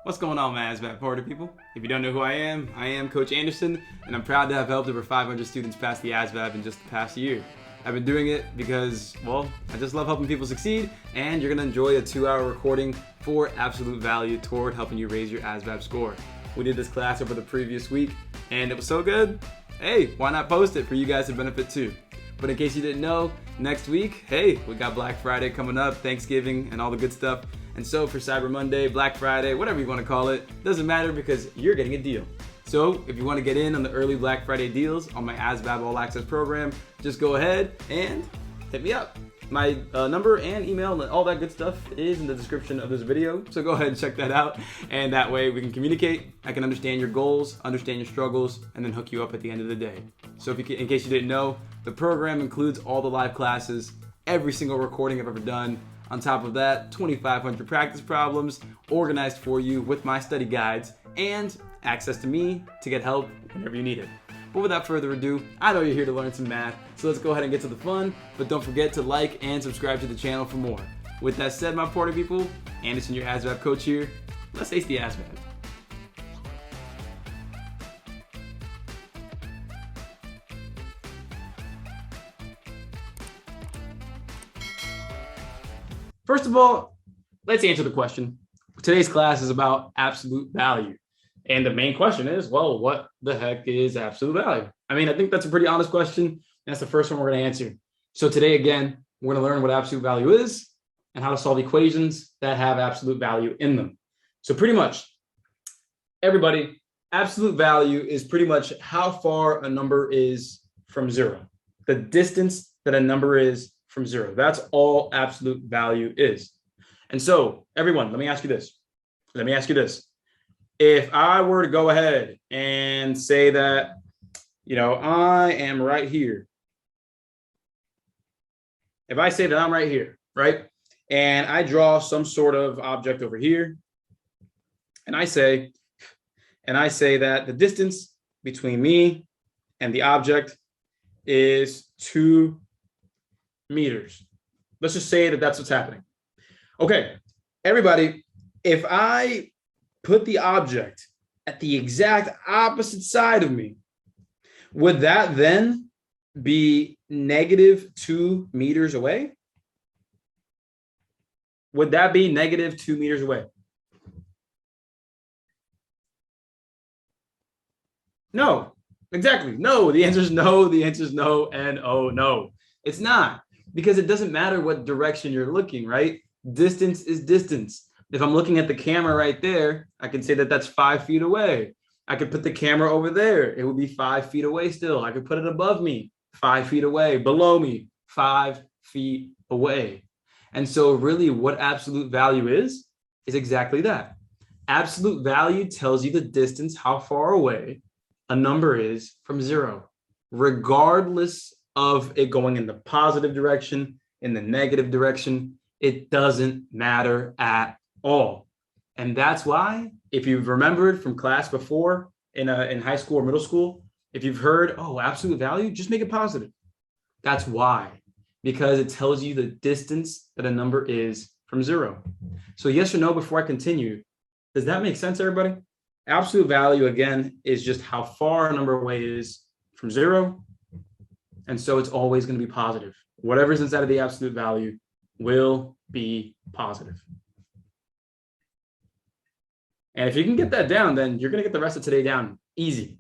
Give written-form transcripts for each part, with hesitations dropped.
What's going on, my ASVAB party people? If you don't know who I am Coach Anderson, and I'm proud to have helped over 500 students pass the ASVAB in just the past year. I've been doing it because, well, I just love helping people succeed, and you're gonna enjoy a 2-hour recording for absolute value toward helping you raise your ASVAB score. We did this class over the previous week, and it was so good. Hey, why not post it for you guys to benefit too? But in case you didn't know, next week, hey, we got Black Friday coming up, Thanksgiving, and all the good stuff. And so for Cyber Monday, Black Friday, whatever you want to call it, doesn't matter because you're getting a deal. So if you want to get in on the early Black Friday deals on my ASVAB All Access program, just go ahead and hit me up. My number and email and all that good stuff is in the description of this video. So go ahead and check that out. And that way we can communicate. I can understand your goals, understand your struggles, and then hook you up at the end of the day. So if you, in case you didn't know, the program includes all the live classes, every single recording I've ever done. On top of that, 2,500 practice problems organized for you with my study guides and access to me to get help whenever you need it. But without further ado, I know you're here to learn some math, so let's go ahead and get to the fun, but don't forget to like and subscribe to the channel for more. With that said, my party people, Anderson, your ASVAB coach here. Let's ace the ASVAB. First of all, let's answer the question. Today's class is about absolute value. And the main question is, well, what the heck is absolute value? I mean, I think that's a pretty honest question. That's the first one we're going to answer. So today, again, we're going to learn what absolute value is and how to solve equations that have absolute value in them. So pretty much, everybody, absolute value is pretty much how far a number is from zero. The distance that a number is from zero. That's all absolute value is. And so, everyone, let me ask you this. If I were to go ahead and say that, I am right here. If I say that I'm right here, right? And I draw some sort of object over here, and I say that the distance between me and the object is 2 meters. Let's just say that that's what's happening. Okay, everybody, if I put the object at the exact opposite side of me, would that then be negative 2 meters away? Would that be negative 2 meters away? No, exactly. No, the answer is no. The answer is no, and oh no. It's not, because it doesn't matter what direction you're looking, right? Distance is distance. If I'm looking at the camera right there, I can say that that's 5 feet away. I could put the camera over there. It would be 5 feet away still. I could put it above me, 5 feet away, below me, 5 feet away. And so really what absolute value is exactly that. Absolute value tells you the distance, how far away a number is from zero, regardless of it going in the positive direction, in the negative direction. It doesn't matter at all. And that's why, if you've remembered from class before in high school or middle school, if you've heard, oh, absolute value, just make it positive. That's why, because it tells you the distance that a number is from zero. So yes or no before I continue, does that make sense, everybody? Absolute value, again, is just how far a number away is from zero. And so it's always going to be positive. Whatever's inside of the absolute value will be positive. And if you can get that down, then you're going to get the rest of today down easy,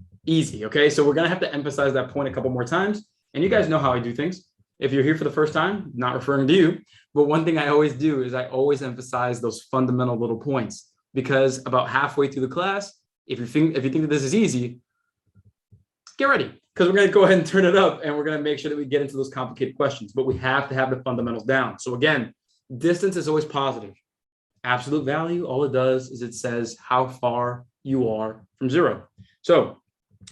okay? So we're going to have to emphasize that point a couple more times. And you guys know how I do things. If you're here for the first time, not referring to you, but one thing I always do is I always emphasize those fundamental little points, because about halfway through the class, if you think that this is easy, get ready, because we're going to go ahead and turn it up, and we're going to make sure that we get into those complicated questions, but we have to have the fundamentals down. So again, distance is always positive. Absolute value, all it does is it says how far you are from zero. So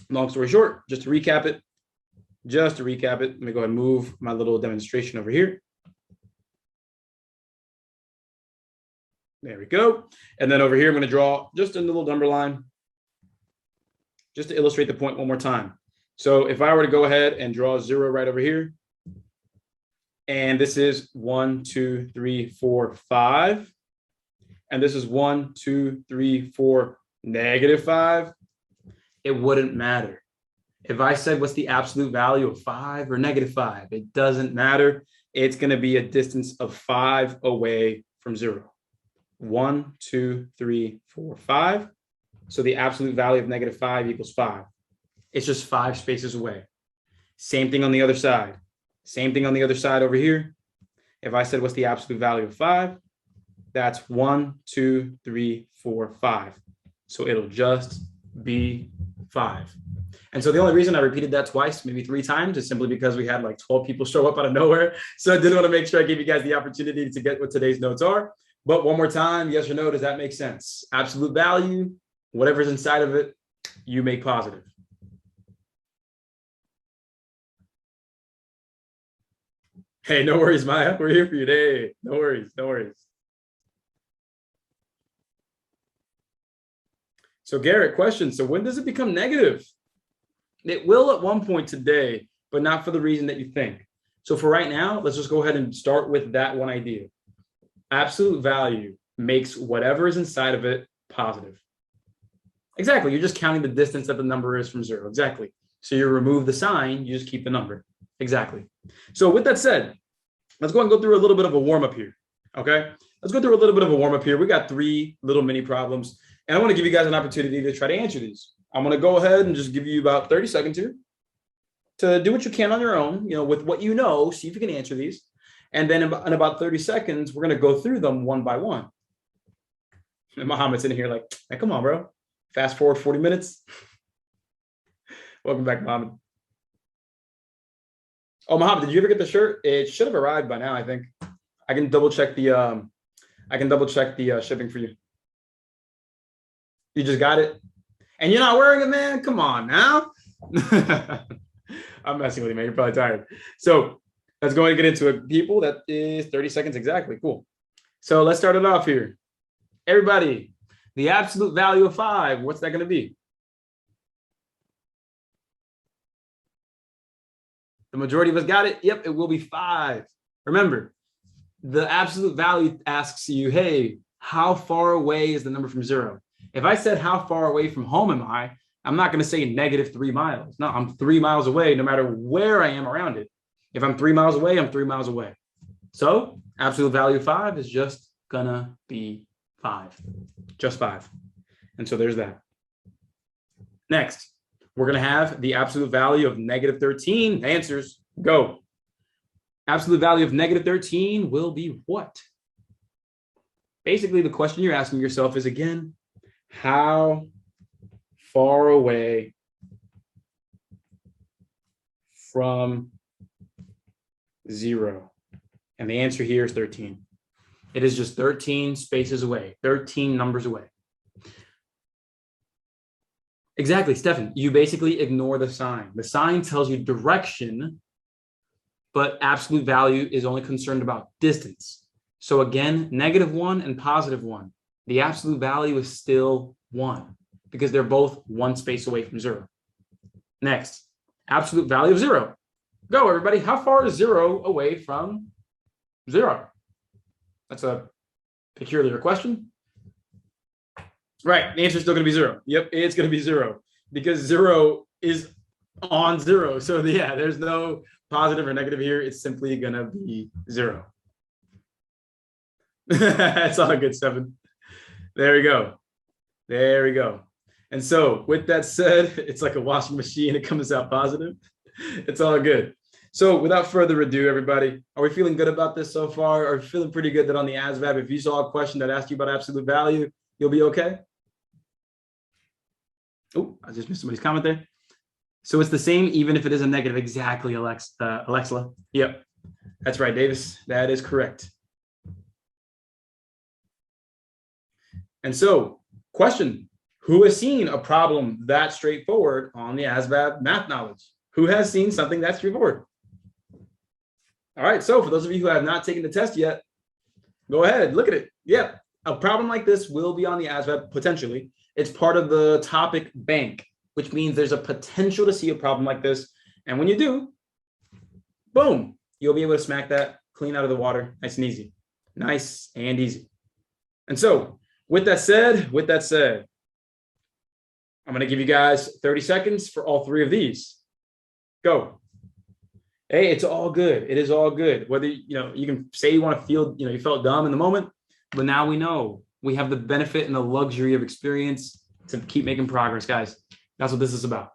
long story short, just to recap it, let me go ahead and move my little demonstration over here. There we go. And then over here, I'm going to draw just a little number line just to illustrate the point one more time. So if I were to go ahead and draw 0 right over here, and this is 1, 2, 3, 4, 5. and this is 1, 2, 3, 4, -5, it wouldn't matter. If I said what's the absolute value of 5 or -5, it doesn't matter. It's going to be a distance of 5 away from 0. 1, 2, 3, 4, 5. So the absolute value of -5 equals 5. It's just 5 spaces away. Same thing on the other side. Same thing on the other side over here. If I said what's the absolute value of 5, that's 1, 2, 3, 4, 5. So it'll just be 5. And so the only reason I repeated that twice, maybe 3 times, is simply because we had like 12 people show up out of nowhere. So I didn't want to make sure I gave you guys the opportunity to get what today's notes are. But one more time, yes or no, does that make sense? Absolute value, whatever's inside of it, you make positive. Hey, no worries, Maya. We're here for you today. No worries, no worries. So Garrett, question. So when does it become negative? It will at one point today, but not for the reason that you think. So for right now, let's just go ahead and start with that one idea. Absolute value makes whatever is inside of it positive. Exactly. You're just counting the distance that the number is from 0. Exactly. So you remove the sign, you just keep the number. Exactly. So with that said, let's go and go through a little bit of a warm up here. Okay. Let's go through a little bit of a warm up here. We got 3 little mini problems, and I want to give you guys an opportunity to try to answer these. I'm going to go ahead and just give you about 30 seconds here to do what you can on your own, with what you know, see if you can answer these. And then in about 30 seconds, we're going to go through them one by one. And Mohammed's in here like, hey, come on, bro. Fast forward 40 minutes. Welcome back, Mohammed. Oh, Mohammed, did you ever get the shirt? It should have arrived by now, I think. I can double check the shipping for you. You just got it? And you're not wearing it, man? Come on now. I'm messing with you, man. You're probably tired. So let's go ahead and get into it. People, that is 30 seconds exactly. Cool. So let's start it off here. Everybody, the absolute value of 5, what's that going to be? The majority of us got it. Yep, it will be 5. Remember, the absolute value asks you, hey, how far away is the number from 0? If I said how far away from home am I, I'm not going to say -3 miles. No, I'm 3 miles away no matter where I am around it. If I'm 3 miles away, I'm 3 miles away. So absolute value of 5 is just going to be 5. Just 5. And so there's that. Next, we're going to have the absolute value of -13. Answers, go. Absolute value of -13 will be what? Basically, the question you're asking yourself is, again, how far away from 0? And the answer here is 13. It is just 13 spaces away, 13 numbers away. Exactly, Stefan. You basically ignore the sign. The sign tells you direction, but absolute value is only concerned about distance. So again, -1 and +1. The absolute value is still 1 because they're both 1 space away from 0. Next, absolute value of 0. Go, everybody. How far is 0 away from 0? That's a peculiar question. Right. The answer is still going to be 0. Yep, it's going to be 0 because 0 is on 0. So yeah, there's no positive or negative here. It's simply going to be 0. That's all good, Stefan. There we go. There we go. And so with that said, it's like a washing machine. It comes out positive. It's all good. So without further ado, everybody, are we feeling good about this so far? Are we feeling pretty good that on the ASVAB, if you saw a question that asked you about absolute value, you'll be okay? Oh, I just missed somebody's comment there. So it's the same, even if it is a negative. Exactly, Alexa. Yep, that's right, Davis. That is correct. And so, question, who has seen a problem that straightforward on the ASVAB math knowledge? Who has seen something that straightforward? All right, so for those of you who have not taken the test yet, go ahead, look at it. Yeah, a problem like this will be on the ASVAB potentially. It's part of the topic bank, which means there's a potential to see a problem like this. And when you do, boom, you'll be able to smack that clean out of the water, nice and easy. Nice and easy. And so with that said, I'm going to give you guys 30 seconds for all three of these. Go. Hey, it's all good. It is all good. Whether, you can say you want to feel, you felt dumb in the moment, but now we know we have the benefit and the luxury of experience to keep making progress, guys. That's what this is about.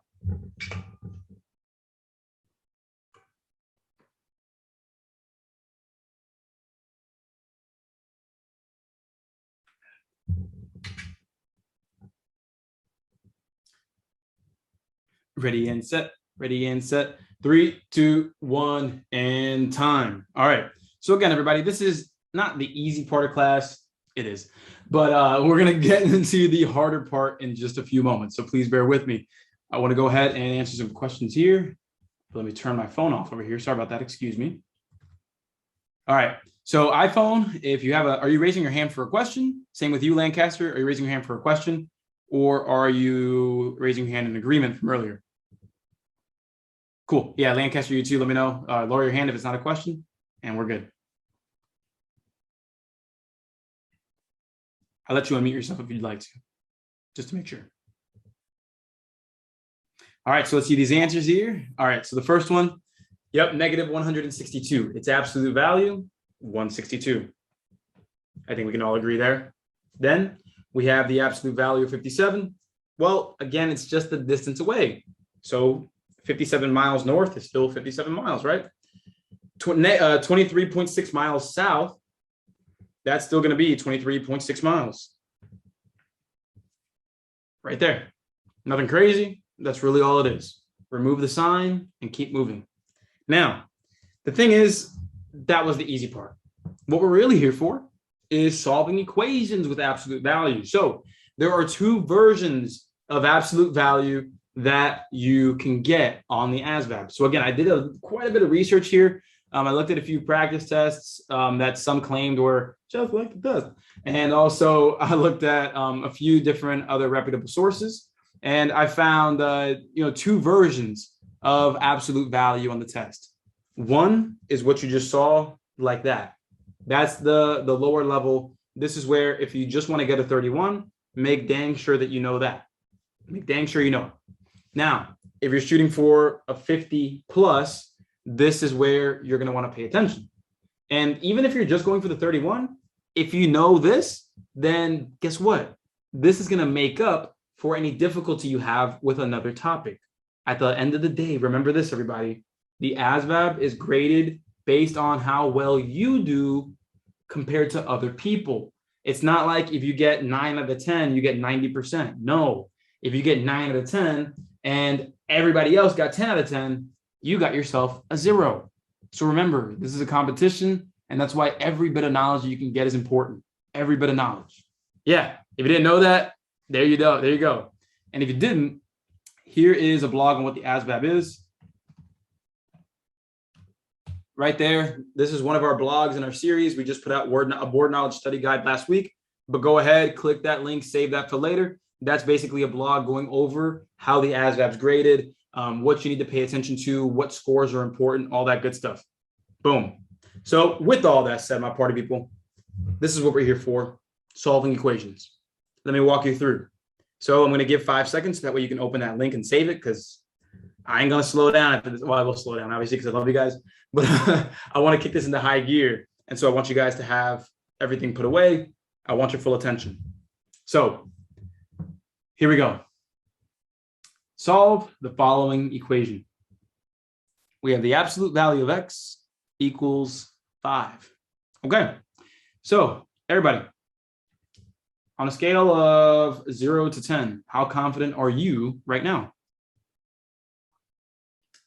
Ready and set. Ready and set. 3, 2, 1, and time. All right. So again, everybody, this is not the easy part of class. It is. But we're going to get into the harder part in just a few moments. So please bear with me. I want to go ahead and answer some questions here. Let me turn my phone off over here. Sorry about that. Excuse me. All right. So iPhone, if you have are you raising your hand for a question? Same with you, Lancaster. Are you raising your hand for a question? Or are you raising your hand in agreement from earlier? Cool. Yeah, Lancaster, you too. Let me know. Lower your hand if it's not a question, and we're good. I'll let you unmute yourself if you'd like to, just to make sure. All right, so let's see these answers here. All right, so the first one, yep, negative 162. Its absolute value, 162. I think we can all agree there. Then we have the absolute value of 57. Well, again, it's just the distance away. So 57 miles north is still 57 miles, right? 23.6 miles south, that's still going to be 23.6 miles. Right there. Nothing crazy. That's really all it is. Remove the sign and keep moving. Now, the thing is, that was the easy part. What we're really here for is solving equations with absolute value. So there are two versions of absolute value that you can get on the ASVAB. So again, I did quite a bit of research here. I looked at a few practice tests that some claimed were just like the test. And also I looked at a few different other reputable sources. And I found, two versions of absolute value on the test. One is what you just saw like that. That's the lower level. This is where if you just want to get a 31, make dang sure that you know that. Make dang sure you know it. Now, if you're shooting for a 50 plus, this is where you're going to want to pay attention. And even if you're just going for the 31, if you know this, then guess what? This is going to make up for any difficulty you have with another topic. At the end of the day, remember this, everybody. The ASVAB is graded based on how well you do compared to other people. It's not like if you get 9 out of 10, you get 90%. No, if you get 9 out of 10 and everybody else got 10 out of 10, you got yourself a 0. So remember, this is a competition, and that's why every bit of knowledge you can get is important. Every bit of knowledge. Yeah, if you didn't know that, there you go. There you go. And if you didn't, here is a blog on what the ASVAB is. Right there. This is one of our blogs in our series. We just put out a board knowledge study guide last week. But go ahead, click that link, save that for later. That's basically a blog going over how the ASVAB is graded, what you need to pay attention to, what scores are important, all that good stuff. Boom. So with all that said, my party people, this is what we're here for, solving equations. Let me walk you through. So I'm going to give 5 seconds. That way you can open that link and save it, because I ain't going to slow down. Well, I will slow down, obviously, because I love you guys. But I want to kick this into high gear. And so I want you guys to have everything put away. I want your full attention. So here we go. Solve the following equation. We have the absolute value of x equals 5. Okay. So everybody, on a scale of 0 to 10, how confident are you right now?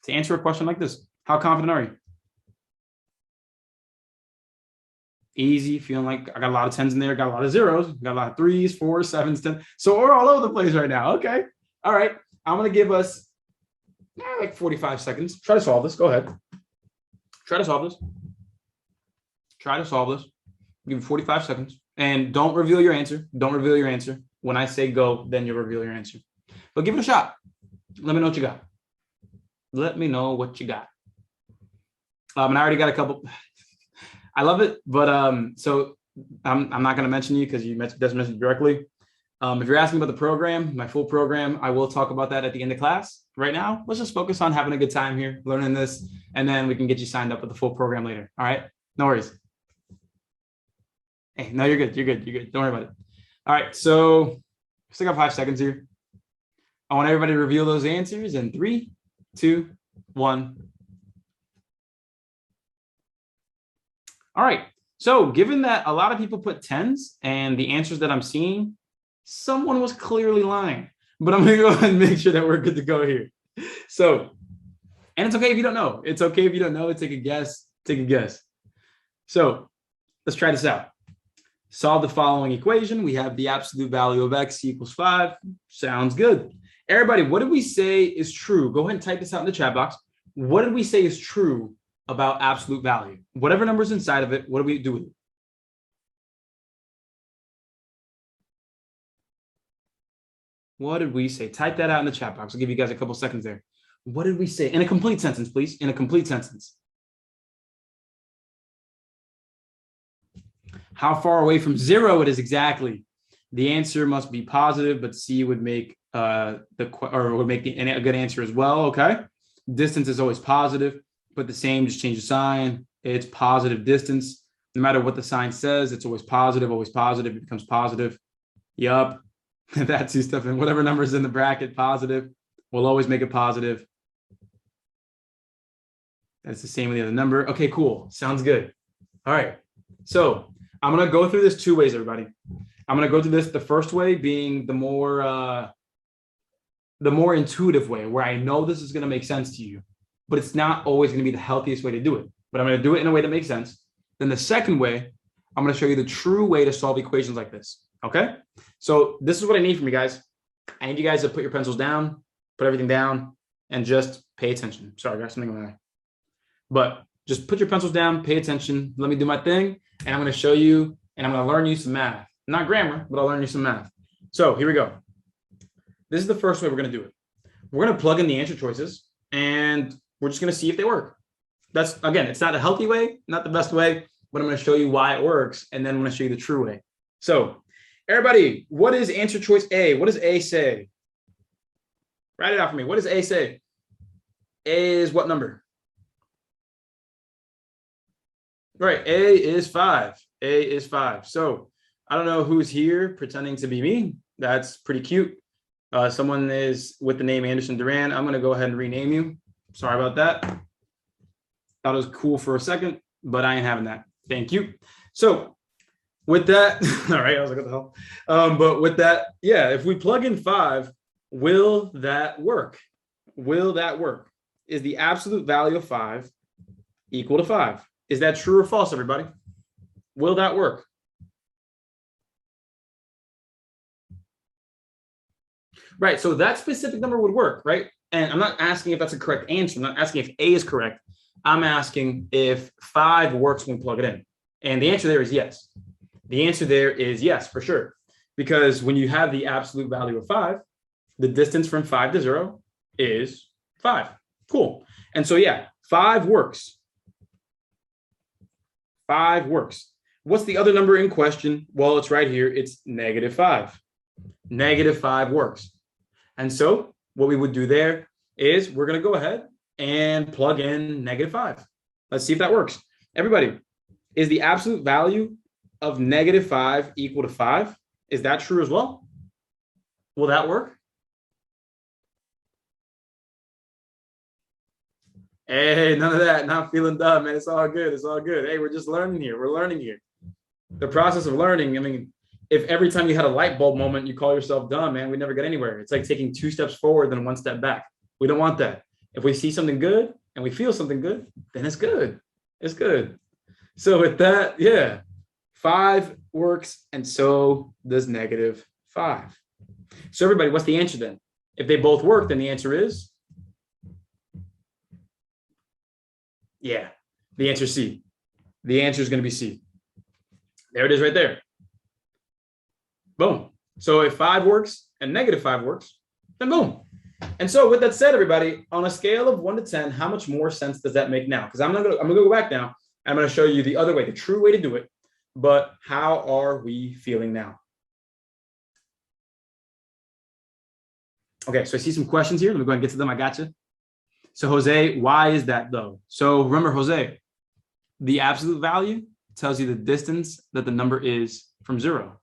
To answer a question like this, how confident are you? Easy, feeling like I got a lot of 10s in there, got a lot of 0s, got a lot of 3s, 4s, 7s, 10s. So we're all over the place right now. Okay. All right. I'm going to give us like 45 seconds. Try to solve this. Go ahead. Try to solve this. Try to solve this. Give you 45 seconds. And don't reveal your answer. Don't reveal your answer. When I say go, then you'll reveal your answer. But give it a shot. Let me know what you got. Let me know what you got. And I already got a couple. I love it. But so I'm not going to mention you because you doesn't mention you directly. If you're asking about the program, my full program, I will talk about that at the end of class. Right now, let's just focus on having a good time here, learning this, and then we can get you signed up with the full program later. All right? No worries. Hey, no, you're good. You're good. You're good. Don't worry about it. All right. So still got 5 seconds here. I want everybody to reveal those answers in 3, 2, 1. All right. So given that a lot of people put 10s and the answers that I'm seeing, someone was clearly lying, but I'm going to go ahead and make sure that we're good to go here. So, and it's okay if you don't know. It's okay if you don't know. Take a guess. Take a guess. So let's try this out. Solve the following equation. We have the absolute value of x equals 5. Sounds good. Everybody, what did we say is true? Go ahead and type this out in the chat box. What did we say is true about absolute value? Whatever number's inside of it, what do we do with it? What did we say? Type that out in the chat box. I'll give you guys a couple seconds there. What did we say? In a complete sentence, please. In a complete sentence. How far away from 0 it is exactly. The answer must be positive, but C would make a good answer as well. Okay. Distance is always positive, but the same, just change the sign. It's positive distance. No matter what the sign says, it's always positive, it becomes positive. Yup. That's the stuff. And whatever number is in the bracket, positive, we'll always make it positive. That's the same with the other number. Okay, cool. Sounds good. All right. So I'm going to go through this 2 ways, everybody. I'm going to go through this, the first way being the more intuitive way, where I know this is going to make sense to you, but it's not always going to be the healthiest way to do it. But I'm going to do it in a way that makes sense. Then the second way, I'm going to show you the true way to solve equations like this. Okay. So this is what I need from you guys. I need you guys to put your pencils down, put everything down, and just pay attention. Sorry, I got something on my eye. But just put your pencils down, pay attention. Let me do my thing. And I'm going to show you, and I'm going to learn you some math. Not grammar, but I'll learn you some math. So here we go. This is the first way we're going to do it. We're going to plug in the answer choices, and we're just going to see if they work. That's, again, it's not a healthy way, not the best way, but I'm going to show you why it works, and then I'm going to show you the true way. So everybody, what is answer choice A? What does A say? Write it out for me. What does A say? A is what number? Right, A is 5. A is 5. So I don't know who's here pretending to be me. That's pretty cute. Someone is with the name Anderson Duran. I'm going to go ahead and rename you. Sorry about that. Thought it was cool for a second, but I ain't having that. Thank you. So with that, all right, I was like, what the hell? But with that, yeah, if we plug in 5, will that work? Will that work? Is the absolute value of 5 equal to 5? Is that true or false, everybody? Will that work? Right, so that specific number would work, right? And I'm not asking if that's a correct answer. I'm not asking if A is correct. I'm asking if 5 works when we plug it in. And the answer there is yes. The answer there is yes, for sure. Because when you have the absolute value of 5, the distance from 5 to 0 is 5. Cool. And so, yeah, 5 works. 5 works. What's the other number in question? Well, it's right here. It's -5. -5 works. And so what we would do there is we're going to go ahead and plug in -5. Let's see if that works. Everybody, is the absolute value of -5 equal to 5? Is that true as well? Will that work? Hey, none of that. Not feeling dumb, man. It's all good. It's all good. Hey, we're just learning here. We're learning here. The process of learning, I mean, if every time you had a light bulb moment, you call yourself dumb, man, we never get anywhere. It's like taking 2 steps forward, then 1 step back. We don't want that. If we see something good and we feel something good, then it's good. It's good. So with that, yeah, 5 works, and so does -5. So everybody, what's the answer then? If they both work, then the answer is, yeah, the answer is C. The answer is going to be C. There it is right there. Boom. So if 5 works and -5 works, then boom. And so with that said, everybody, on a scale of 1 to 10, how much more sense does that make now? Because I'm gonna go back now. I'm going to show you the other way, the true way to do it. but how are we feeling now? Okay, so I see some questions here. Let me go ahead and get to them. I got you. So Jose, why is that though? So remember, Jose, the absolute value tells you the distance that the number is from 0.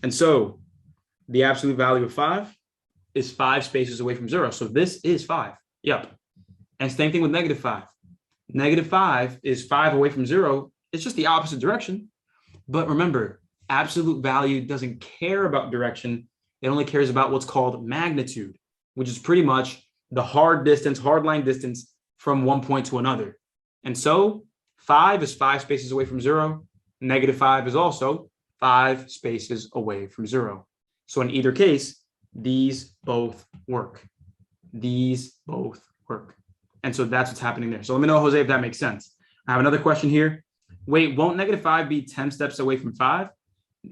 And so the absolute value of 5 is 5 spaces away from 0. So this is 5. Yep. And same thing with -5. -5 is 5 away from 0. It's just the opposite direction. But remember, absolute value doesn't care about direction. It only cares about what's called magnitude, which is pretty much the hard line distance from one point to another. And so 5 is 5 spaces away from 0. -5 is also 5 spaces away from 0. So in either case, these both work. These both work. And so that's what's happening there. So let me know, Jose, if that makes sense. I have another question here. Wait, won't -5 be 10 steps away from 5?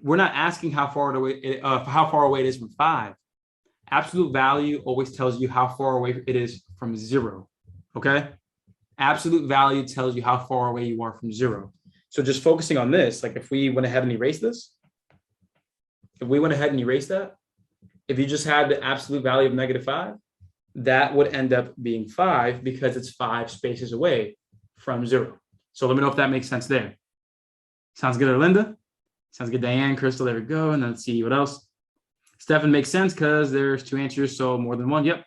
We're not asking how far away it is from 5. Absolute value always tells you how far away it is from 0. Okay? Absolute value tells you how far away you are from 0. So just focusing on this, like if we went ahead and erased this, if we went ahead and erased that, if you just had the absolute value of -5, that would end up being 5 because it's 5 spaces away from 0. So let me know if that makes sense there. Sounds good, Erlinda? Sounds good, Diane, Crystal, there we go. And then let's see what else. Stefan makes sense because there's 2 answers, so more than one. Yep.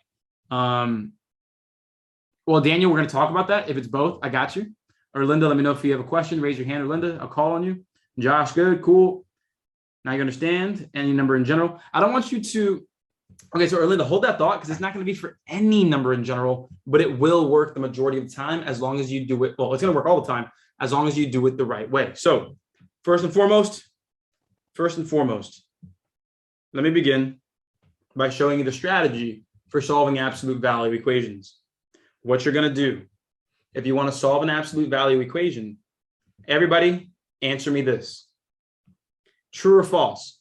Well, Daniel, we're going to talk about that. If it's both, I got you. Erlinda, let me know if you have a question. Raise your hand, Erlinda. I'll call on you. Josh, good, cool. Now you understand any number in general. I don't want you to. Okay, so Erlinda, hold that thought because it's not going to be for any number in general, but it will work the majority of the time as long as you do it. Well, it's going to work all the time as long as you do it the right way. So first and foremost, let me begin by showing you the strategy for solving absolute value equations. What you're going to do if you want to solve an absolute value equation, everybody answer me this. True or false?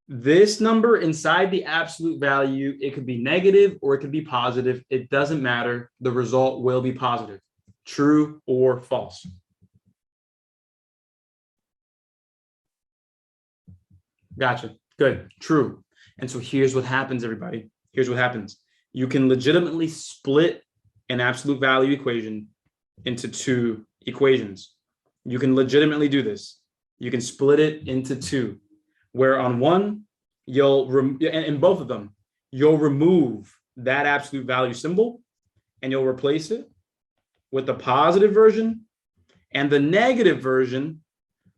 This number inside the absolute value, it could be negative or it could be positive. It doesn't matter. The result will be positive. True or false? Gotcha. Good. True. And so here's what happens, everybody. Here's what happens. You can legitimately split an absolute value equation into 2 equations. You can legitimately do this. You can split it into 2, where on one, in both of them, you'll remove that absolute value symbol and you'll replace it with the positive version and the negative version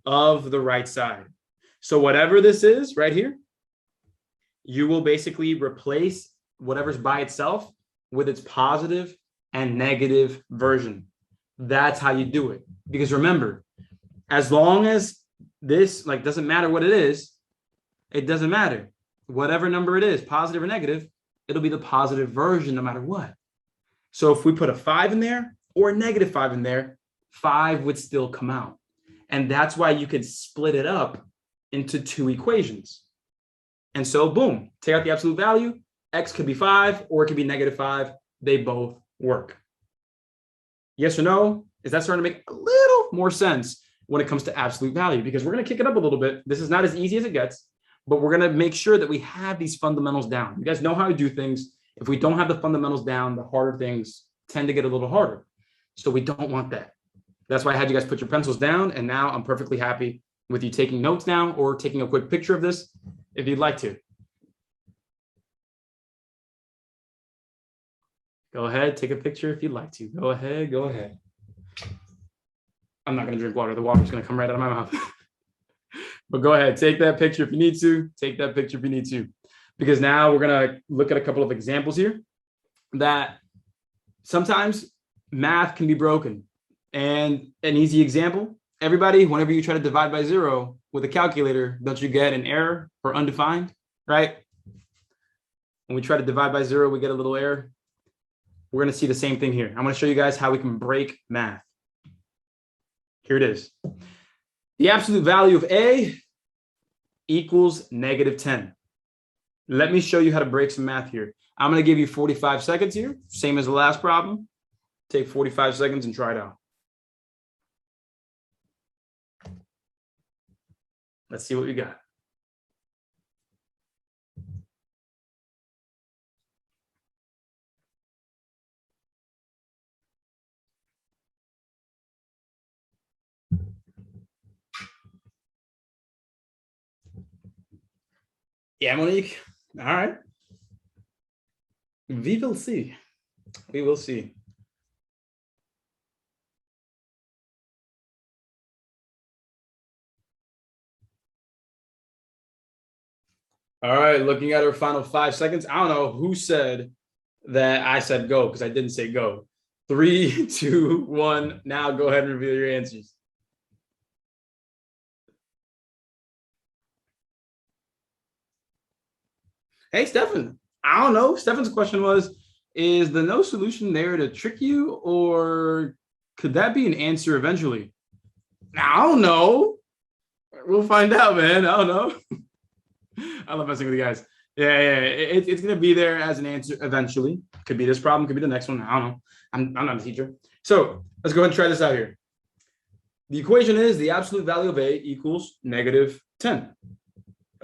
of the right side. So whatever this is right here, you will basically replace whatever's by itself with its positive and negative version. That's how you do it. Because remember, as long as this doesn't matter what it is, it doesn't matter. Whatever number it is, positive or negative, it'll be the positive version no matter what. So if we put a 5 in there or a -5 in there, 5 would still come out. And that's why you could split it up into 2 equations. And so boom, take out the absolute value. X could be 5 or it could be -5. They both work. Yes or no? Is that starting to make a little more sense when it comes to absolute value? Because we're going to kick it up a little bit. This is not as easy as it gets, but we're going to make sure that we have these fundamentals down. You guys know how to do things. If we don't have the fundamentals down, the harder things tend to get a little harder. So we don't want that. That's why I had you guys put your pencils down. And now I'm perfectly happy with you taking notes now or taking a quick picture of this if you'd like to. Go ahead, take a picture if you'd like to. Go ahead, go ahead. I'm not going to drink water. The water's going to come right out of my mouth. But go ahead, take that picture if you need to. Take that picture if you need to. Because now we're going to look at a couple of examples here that sometimes math can be broken. And an easy example, everybody, whenever you try to divide by 0 with a calculator, don't you get an error or undefined, right? When we try to divide by 0, we get a little error. We're going to see the same thing here. I'm going to show you guys how we can break math. Here it is. The absolute value of A equals -10. Let me show you how to break some math here. I'm going to give you 45 seconds here, same as the last problem. Take 45 seconds and try it out. Let's see what we got. Yeah, Monique. All right. We will see. We will see. All right, looking at our final 5 seconds. I don't know who said that I said go, because I didn't say go. 3, 2, 1. Now go ahead and reveal your answers. Hey, Stefan. I don't know. Stefan's question was, is the no solution there to trick you, or could that be an answer eventually? I don't know. We'll find out, man. I don't know. I love messing with you guys. Yeah. It's going to be there as an answer eventually. Could be this problem. Could be the next one. I don't know. I'm not a teacher. So let's go ahead and try this out here. The equation is the absolute value of A equals -10.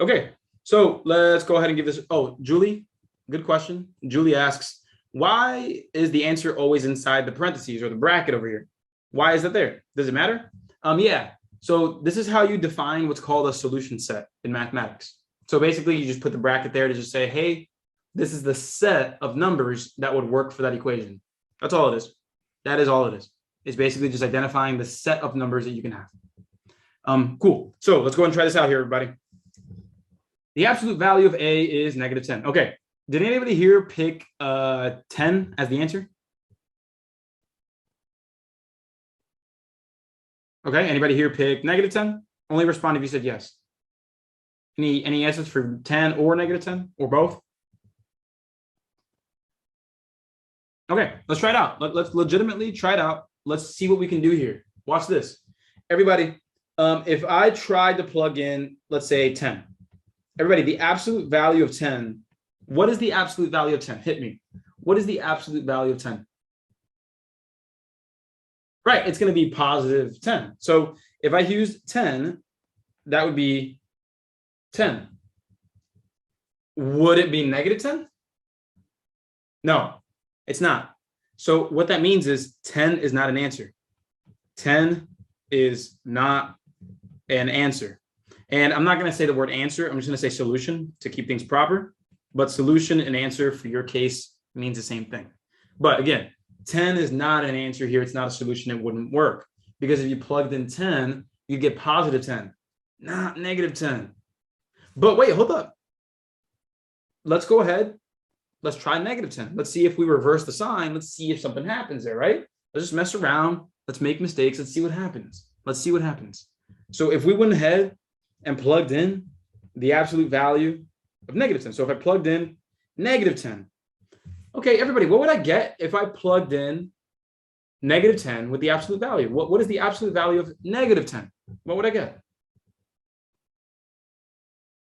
Okay. So let's go ahead and give this. Oh, Julie, good question. Julie asks, why is the answer always inside the parentheses or the bracket over here? Why is that there? Does it matter? Yeah. So this is how you define what's called a solution set in mathematics. So basically you just put the bracket there to just say, hey, this is the set of numbers that would work for that equation. That's all it is. That is all it is. It's basically just identifying the set of numbers that you can have. Cool. So let's go and try this out here, everybody. The absolute value of A is -10. Okay. Did anybody here pick 10 as the answer? Okay. Anybody here pick -10? Only respond if you said yes. Any answers for 10 or -10 or both? Okay, let's try it out. Let's legitimately try it out. Let's see what we can do here. Watch this. Everybody, if I tried to plug in, let's say 10. Everybody, the absolute value of 10. What is the absolute value of 10? Hit me. What is the absolute value of 10? Right, it's going to be +10. So if I used 10, that would be 10. Would it be -10? No, it's not. So what that means is 10 is not an answer. 10 is not an answer. And I'm not going to say the word answer. I'm just going to say solution to keep things proper. But solution and answer for your case means the same thing. But again, 10 is not an answer here. It's not a solution. It wouldn't work. Because if you plugged in 10, you'd get +10, not -10. But wait, hold up. Let's go ahead. Let's try -10. Let's see if we reverse the sign. Let's see if something happens there, right? Let's just mess around. Let's make mistakes. Let's see what happens. Let's see what happens. So if we went ahead and plugged in the absolute value of -10. So if I plugged in -10. Okay, everybody, what would I get if I plugged in -10 with the absolute value? What is the absolute value of -10? What would I get?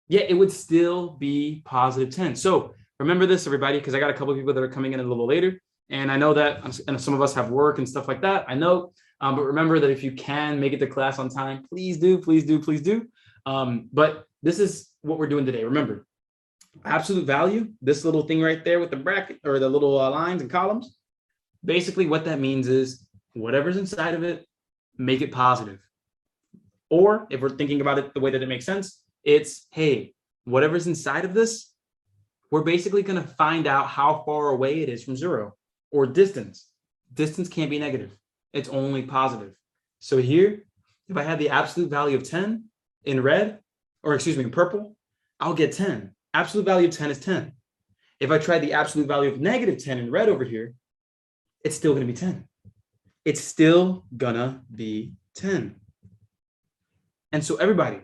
Yeah, it would still be +10. So remember this, everybody, because I got a couple of people that are coming in a little later. And I know that and some of us have work and stuff like that. I know. But remember that if you can make it to class on time, please do, please do, please do. But this is what we're doing today. Remember, absolute value, this little thing right there with the bracket or the little lines and columns. Basically, what that means is whatever's inside of it, make it positive. Or if we're thinking about it the way that it makes sense, it's, hey, whatever's inside of this, we're basically going to find out how far away it is from 0 or distance. Distance can't be negative. It's only positive. So here, if I had the absolute value of 10 in red, or excuse me, in purple, I'll get 10. Absolute value of 10 is 10. If I tried the absolute value of -10 in red over here, it's still going to be 10. It's still gonna be 10. And so everybody,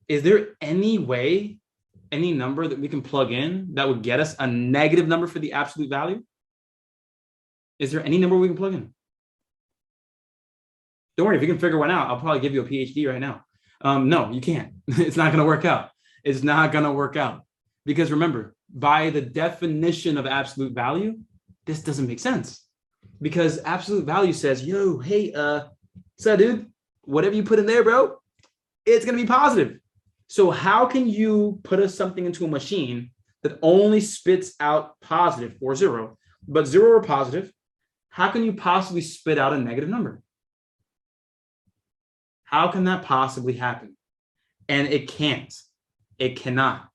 is there any way, any number that we can plug in that would get us a negative number for the absolute value? Is there any number we can plug in? Don't worry, if you can figure one out, I'll probably give you a PhD right now. No, you can't. It's not going to work out. It's not going to work out. Because remember, by the definition of absolute value, this doesn't make sense. Because absolute value says, yo, hey, so dude, whatever you put in there, bro, it's going to be positive. So how can you put something into a machine that only spits out positive or zero, but zero or positive? How can you possibly spit out a negative number? How can that possibly happen? And it can't. It cannot.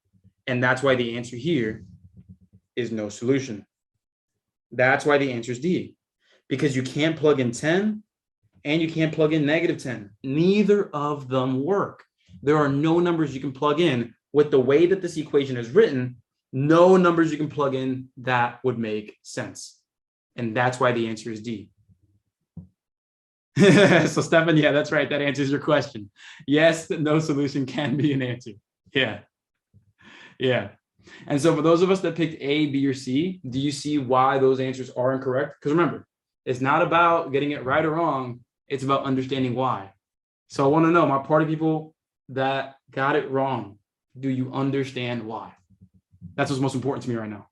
And that's why the answer here is no solution. That's why the answer is D, because you can't plug in 10 and you can't plug in negative 10. Neither of them work. There are no numbers you can plug in with the way that this equation is written. No numbers you can plug in that would make sense. And that's why the answer is D. So Stefan, yeah, that's right. That answers your question. Yes, no solution can be an answer. Yeah. Yeah. And so for those of us that picked A, B, or C, do you see why those answers are incorrect? Because remember, it's not about getting it right or wrong. It's about understanding why. So I want to know, my party people that got it wrong, do you understand why? That's what's most important to me right now.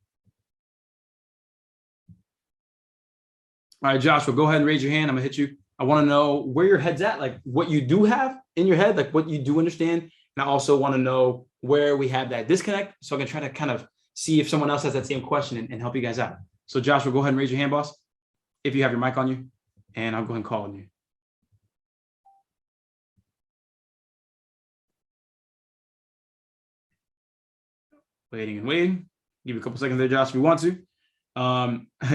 All right, Joshua, go ahead and raise your hand. I'm gonna hit you. I want to know where your head's at, like what you do have in your head, like what you do understand. And I also want to know where we have that disconnect, so I can try to kind of see if someone else has that same question and help you guys out. So Joshua, go ahead and raise your hand, boss, if you have your mic on you, and I'll go ahead and call on you. Waiting and waiting. Give you a couple seconds there, Josh, if you want to.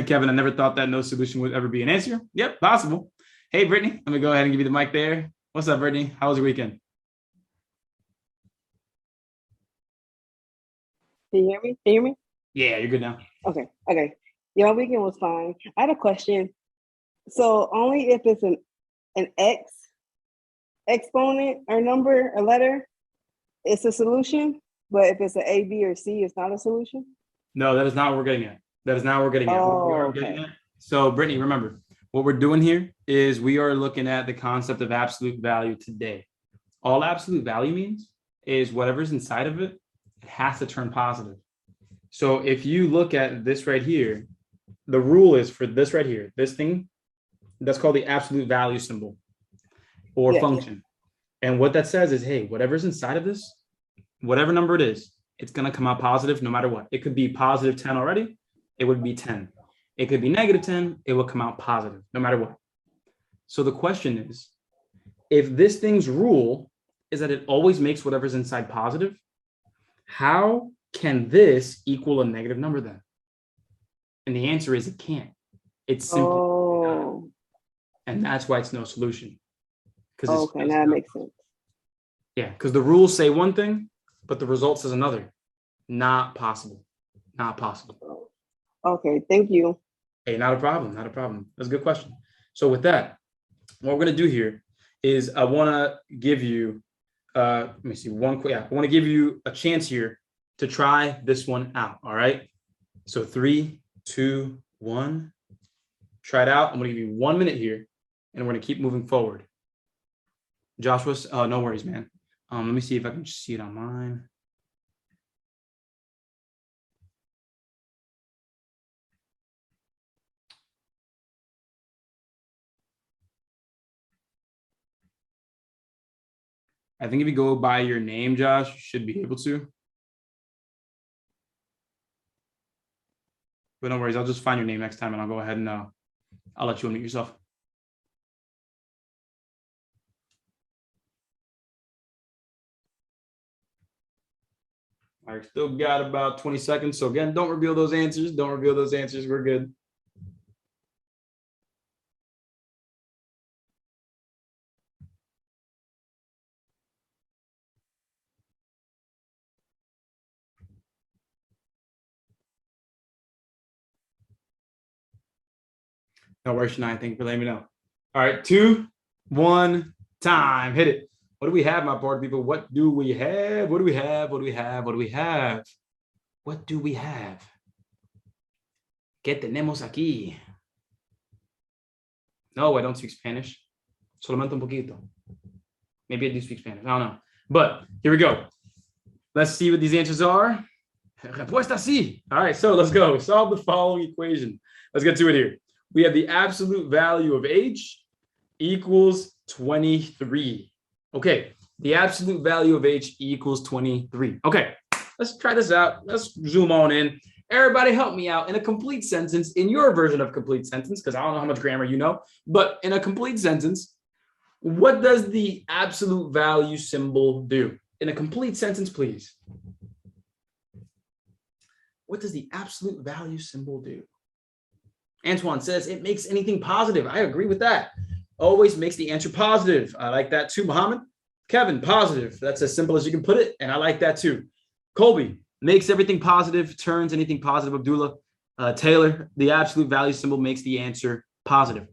Kevin, I never thought that no solution would ever be an answer. Yep, possible. Hey, Brittany, I'm gonna go ahead and give you the mic there. What's up, Brittany? How was your weekend? Can you hear me? Can you hear me? Yeah, you're good now. Okay. Yeah, my weekend was fine. I had a question. So only if it's an exponent or number, a letter, it's a solution. But if it's an A, B, or C, it's not a solution? No, that is not what we're getting at. That is not what we're getting at. Okay. So, Brittany, remember, what we're doing here is we are looking at the concept of absolute value today. All absolute value means is whatever's inside of it, it has to turn positive. So if you look at this right here, the rule is for this right here, this thing, that's called the absolute value symbol or function. And what that says is, hey, whatever's inside of this, whatever number it is, it's going to come out positive no matter what. It could be positive 10 already. It would be 10. It could be negative 10. It will come out positive no matter what. So the question is, if this thing's rule is that it always makes whatever's inside positive, how can this equal a negative number then? And the answer is it can't. It's simply and that's why it's no solution. Okay, now that makes sense. Yeah, because the rules say one thing, but the result says another. Not possible. Not possible. Okay, thank you. Hey, not a problem. Not a problem. That's a good question. So with that, what we're going to do here is I want to give you, let me see, I want to give you a chance here to try this one out. All right. So 3, 2, 1. Try it out. I'm going to give you 1 minute here, and we're going to keep moving forward. Joshua's, no worries, man. Let me see if I can just see it on mine. I think if you go by your name, Josh, you should be able to. But no worries, I'll just find your name next time and I'll go ahead and I'll let you unmute yourself. All right, still got about 20 seconds. So again, don't reveal those answers. Don't reveal those answers. We're good. No worries, Shania. Thank you for letting me know. All right, 2, 1, time. Hit it. What do we have, my party people? What do we have? What do we have? What do we have? What do we have? What do we have? ¿Qué tenemos aquí? No, I don't speak Spanish. Solamente un poquito. Maybe I do speak Spanish. I don't know. But here we go. Let's see what these answers are. Respuesta sí. All right, so let's go. Solve the following equation. Let's get to it here. We have the absolute value of h equals 23. Okay, The absolute value of h equals 23. Okay, let's try this out. Let's zoom on in. Everybody help me out in a complete sentence, in your version of complete sentence, because I don't know how much grammar you know, but in a complete sentence, what does the absolute value symbol do? In a complete sentence, please. What does the absolute value symbol do? Antoine says it makes anything positive. I agree with that. Always makes the answer positive. I like that too, Muhammad. Kevin, positive. That's as simple as you can put it, and I like that too. Colby, makes everything positive, turns anything positive. Abdullah. Taylor, the absolute value symbol makes the answer positive.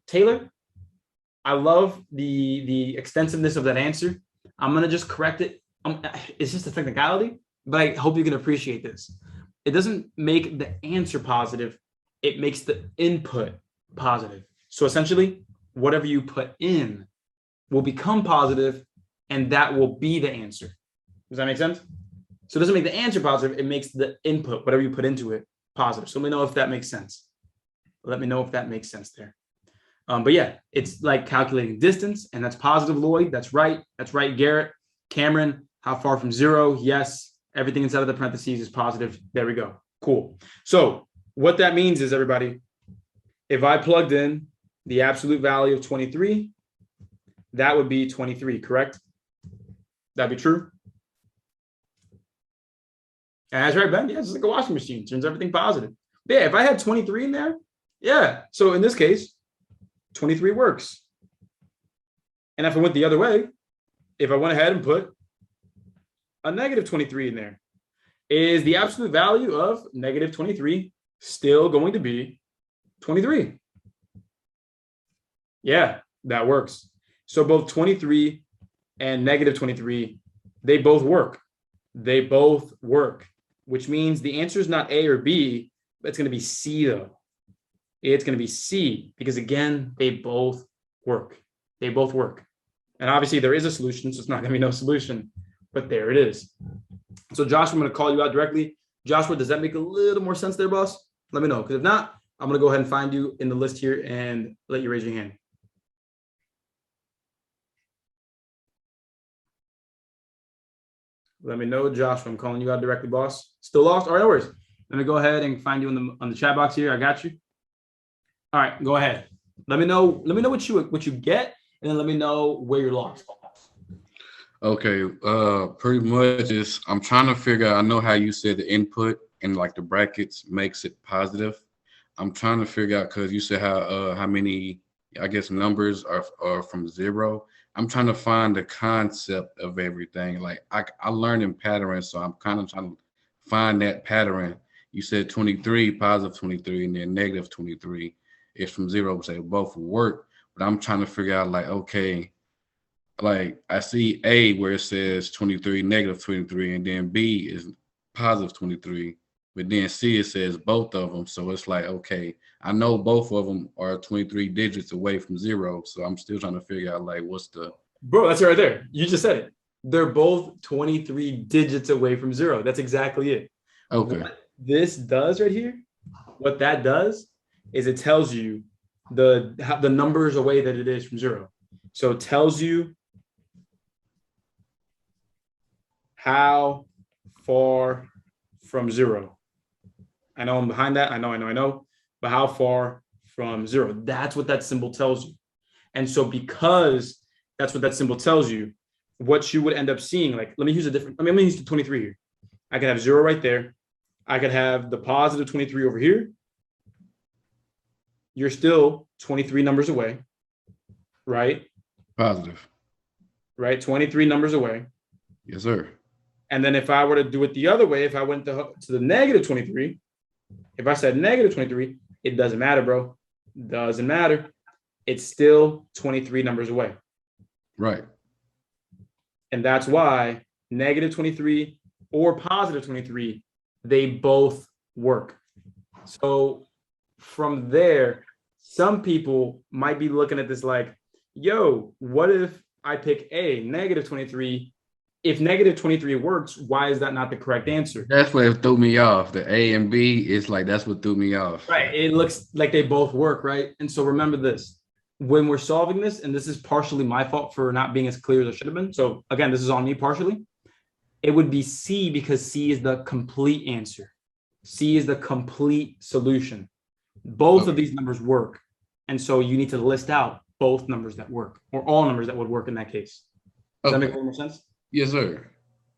Taylor, I love the extensiveness of that answer. I'm going to just correct it. It's just a technicality, but I hope you can appreciate this. It doesn't make the answer positive. It makes the input positive. So essentially, whatever you put in will become positive, and that will be the answer. Does that make sense? So it doesn't make the answer positive. It makes the input, whatever you put into it, positive. So let me know if that makes sense. Let me know if that makes sense there. But yeah, it's like calculating distance, and that's positive, Lloyd. That's right. That's right, Garrett. Cameron, how far from zero? Yes. Everything inside of the parentheses is positive. There we go. Cool. So what that means is, everybody, if I plugged in the absolute value of 23, that would be 23, correct? That'd be true. And that's right, Ben. Yeah, it's like a washing machine. Turns everything positive. But yeah, if I had 23 in there, yeah. So in this case, 23 works. And if I went the other way, if I went ahead and put a negative 23 in there, is the absolute value of negative 23 still going to be 23? Yeah, that works. So both 23 and negative 23, they both work. They both work, which means the answer is not A or B, but it's going to be C, though. It's going to be C, because again, they both work. They both work. And obviously there is a solution, so it's not going to be no solution, but there it is. So Joshua, I'm going to call you out directly. Joshua, does that make a little more sense there, boss? Let me know, because if not, I'm going to go ahead and find you in the list here and let you raise your hand. Let me know, Joshua. I'm calling you out directly, boss. Still lost? All right, no worries. Let me go ahead and find you on the chat box here. I got you. All right, go ahead. Let me know what you get, and then let me know where you're lost. Okay, pretty much is I'm trying to figure out, I know how you said the input and like the brackets makes it positive. I'm trying to figure out, because you said how many, I guess, numbers are from zero. I'm trying to find the concept of everything. Like I learned in patterns, so I'm kind of trying to find that pattern. You said 23, positive 23, and then negative 23 is from zero, so both work. But I'm trying to figure out, like, okay, like I see A where it says 23, negative 23, and then B is positive 23. But then C, it says both of them. So it's like, okay, I know both of them are 23 digits away from zero. So I'm still trying to figure out, like, what's the... Bro, that's right there. You just said it. They're both 23 digits away from zero. That's exactly it. Okay. What this does right here, what that does is it tells you the numbers away that it is from zero. So it tells you how far from zero. I know I'm behind that. I know. But how far from zero? That's what that symbol tells you. And so because that's what that symbol tells you, what you would end up seeing, like, let me use a different, I'm going to use the 23 here. I could have zero right there. I could have the positive 23 over here. You're still 23 numbers away, right? Positive. Right? 23 numbers away. Yes, sir. And then if I were to do it the other way, if I went to the negative 23, if I said negative 23, it doesn't matter, bro. Doesn't matter. It's still 23 numbers away. Right. And that's why negative 23 or positive 23, they both work. So from there, some people might be looking at this like, yo, what if I pick A, negative 23? If negative 23 works, why is that not the correct answer? That's what threw me off. The A and B is like, that's what threw me off. Right. It looks like they both work, right? And so remember this. when we're solving this, and this is partially my fault for not being as clear as I should have been. So again, this is on me partially. It would be C because C is the complete answer. C is the complete solution. Both of these numbers work. And so you need to list out both numbers that work, or all numbers that would work in that case. Does that make a little more sense? Yes, sir.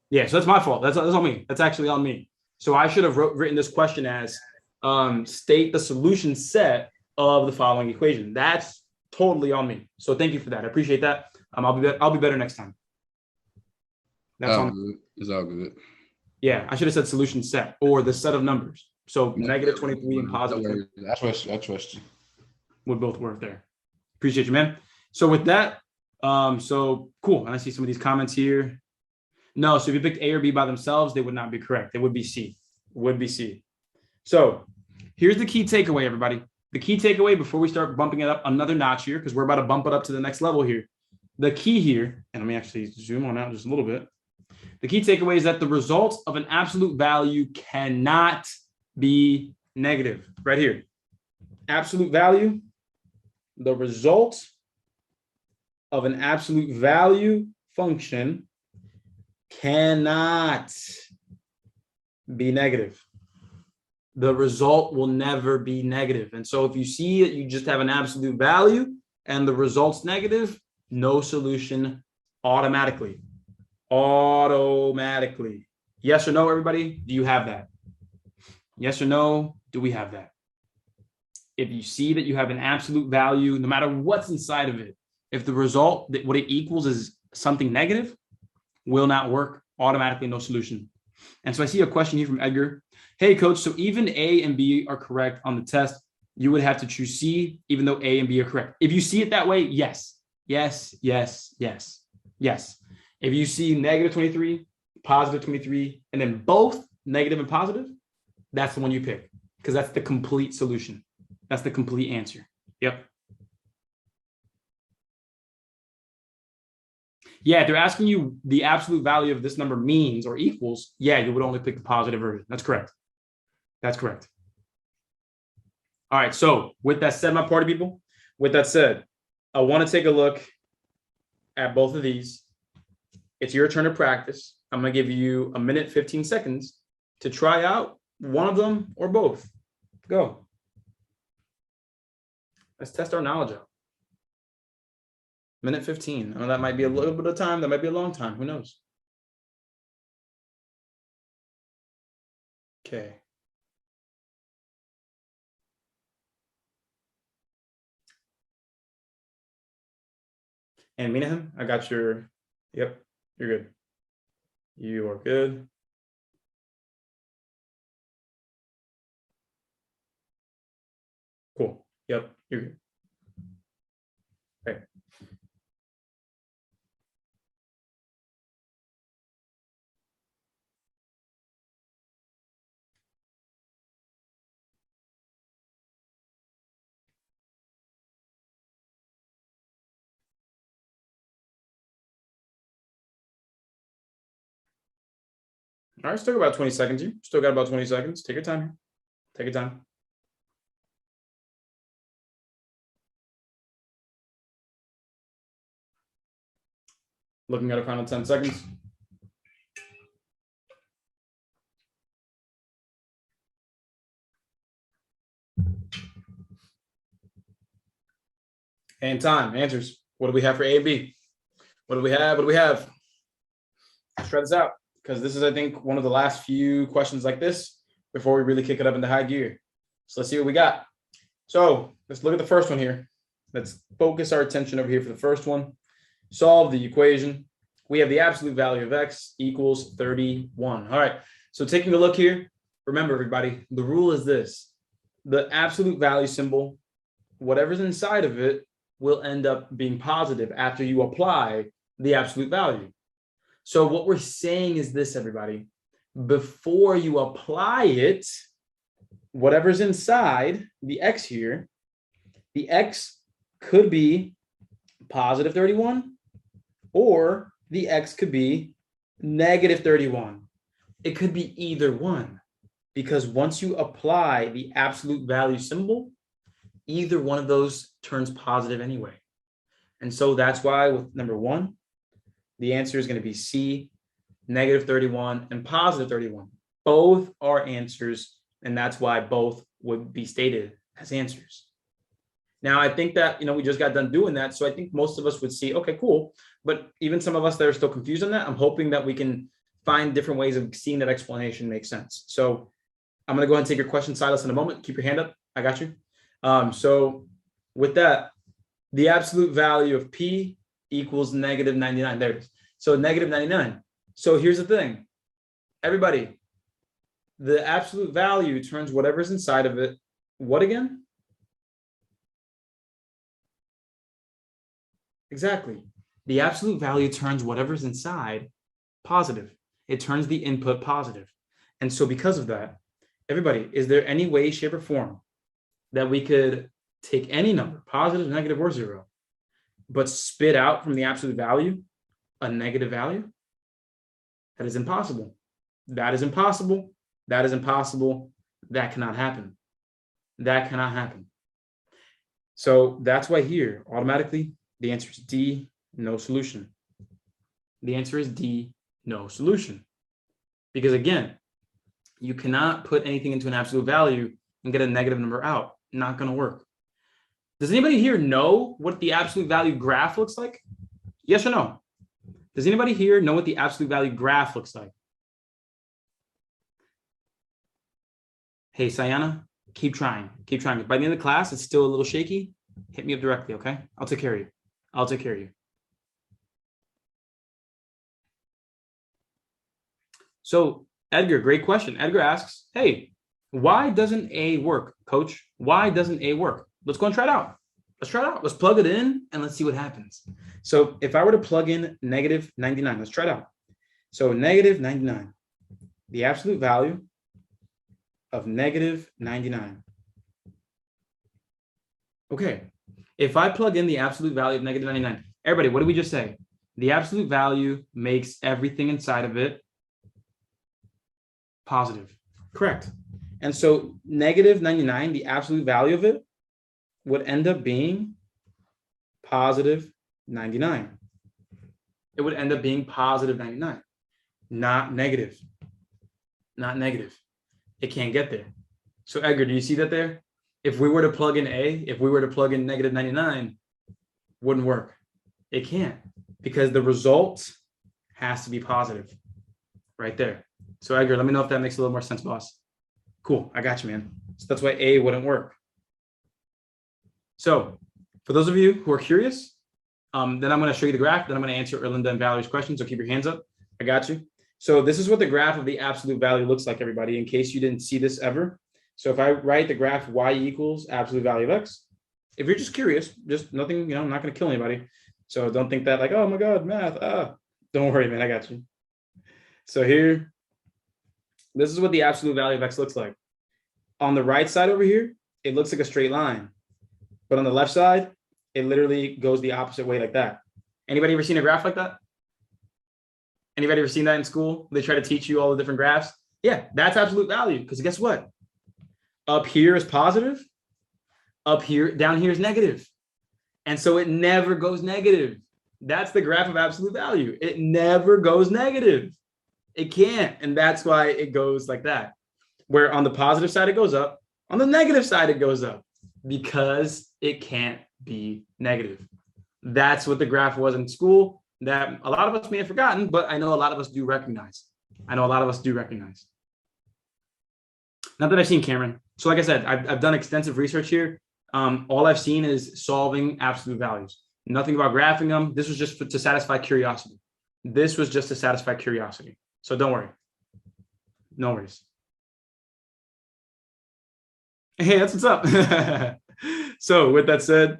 Yeah, so that's my fault. That's on me. That's actually on me. So I should have written this question as state the solution set of the following equation. That's totally on me. So thank you for that. I appreciate that. I'll be better next time. That's all on. Good. It's all good. Yeah, I should have said solution set or the set of numbers. So negative 23 and positive. I trust you. Would both work there. Appreciate you, man. So with that, so cool. And I see some of these comments here. No, so if you picked A or B by themselves, they would not be correct. It would be C. Would be C. So here's the key takeaway, everybody. The key takeaway before we start bumping it up another notch here, because we're about to bump it up to the next level here. The key here, and let me actually zoom on out just a little bit. The key takeaway is that the result of an absolute value cannot be negative. Right here. Absolute value, the result of an absolute value function cannot be negative. The result will never be negative. And so if you see that you just have an absolute value and the result's negative, no solution automatically. Automatically. Yes or no, everybody? Do you have that? Yes or no? Do we have that? If you see that you have an absolute value, no matter what's inside of it, if the result, that what it equals is something negative, will not work, automatically no solution. And so I see a question here from Edgar. Hey, coach, so even A and B are correct on the test, you would have to choose C, even though A and B are correct. If you see it that way, yes. Yes, yes, yes, yes. If you see negative 23, positive 23, and then both negative and positive, that's the one you pick because that's the complete solution. That's the complete answer. Yep. Yeah, if they're asking you the absolute value of this number means or equals, yeah, you would only pick the positive version. That's correct. That's correct. All right, so with that said, my party people, with that said, I want to take a look at both of these. It's your turn to practice. I'm going to give you a minute, 15 seconds to try out one of them or both. Go. Let's test our knowledge out. Minute 15. I know that might be a little bit of time. That might be a long time. Who knows? Okay. And Minahem, I got your, yep, you're good. You are good. Cool. Yep, you're good. Okay. All right, still got about 20 seconds here. Still got about 20 seconds. Take your time here. Take your time. Looking at a final 10 seconds. And time. Answers. What do we have for A and B? What do we have? What do we have? Let's try this out because this is, I think, one of the last few questions like this before we really kick it up into high gear. So let's see what we got. So let's look at the first one here. Let's focus our attention over here for the first one. Solve the equation. We have the absolute value of x equals 31. All right. So taking a look here, remember, everybody, the rule is this. The absolute value symbol, whatever's inside of it, will end up being positive after you apply the absolute value. So what we're saying is this, everybody. Before you apply it, whatever's inside the x here, the x could be positive 31 or the x could be negative 31. It could be either one because once you apply the absolute value symbol, either one of those turns positive anyway. And so that's why with number 1, the answer is going to be C, negative 31 and positive 31. Both are answers, and that's why both would be stated as answers. Now, I think that, we just got done doing that, so I think most of us would see, okay, cool. But even some of us that are still confused on that, I'm hoping that we can find different ways of seeing that explanation make sense. So I'm going to go ahead and take your question, Silas, in a moment. Keep your hand up. I got you. So with that, the absolute value of P equals negative 99. There it is. So negative 99. So here's the thing. Everybody, the absolute value turns whatever's inside of it. What again? Exactly. The absolute value turns whatever's inside positive. It turns the input positive. And so because of that, everybody, is there any way, shape, or form that we could take any number, positive, negative, or 0, but spit out from the absolute value a negative value? That is impossible. That is impossible. That is impossible. That cannot happen. That cannot happen. So that's why here, automatically, the answer is D, no solution. The answer is D, no solution. Because again, you cannot put anything into an absolute value and get a negative number out. Not going to work. Does anybody here know what the absolute value graph looks like? Yes or no? Does anybody here know what the absolute value graph looks like? Hey, Sayana, keep trying. Keep trying. By the end of the class, it's still a little shaky. Hit me up directly, okay? I'll take care of you. I'll take care of you. So, Edgar, great question. Edgar asks, hey, why doesn't A work, coach? Why doesn't A work? Let's go and try it out. Let's try it out. Let's plug it in and let's see what happens. So if I were to plug in negative 99, let's try it out. So negative 99, the absolute value of negative 99. Okay. If I plug in the absolute value of negative 99, everybody, what did we just say? The absolute value makes everything inside of it positive. Correct. And so negative 99, the absolute value of it would end up being positive 99. It would end up being positive 99, not negative. Not negative. It can't get there. So Edgar, do you see that there? If we were to plug in A, if we were to plug in negative 99, wouldn't work. It can't, because the result has to be positive right there. So Edgar, let me know if that makes a little more sense, boss. Cool, I got you, man. So that's why A wouldn't work. So for those of you who are curious, then I'm going to show you the graph. Then I'm going to answer Erlinda and Valerie's questions. So keep your hands up. I got you. So this is what the graph of the absolute value looks like, everybody, in case you didn't see this ever. So if I write the graph y equals absolute value of x, if you're just curious, just nothing, I'm not going to kill anybody. So don't think that like, oh my God, math. Don't worry, man. I got you. So here, this is what the absolute value of x looks like. On the right side over here, it looks like a straight line. But on the left side, it literally goes the opposite way like that. Anybody ever seen a graph like that? Anybody ever seen that in school? They try to teach you all the different graphs. Yeah, that's absolute value. Because guess what? Up here is positive. Up here, down here is negative. And so it never goes negative. That's the graph of absolute value. It never goes negative. It can't. And that's why it goes like that. Where on the positive side, it goes up. On the negative side, it goes up. Because it can't be negative. That's what the graph was in school that a lot of us may have forgotten, but I know a lot of us do recognize. Not that I've seen Cameron. So like I said, I've done extensive research here. All I've seen is solving absolute values. Nothing about graphing them. This was just to satisfy curiosity. So don't worry. No worries. Hey, that's what's up. So with that said,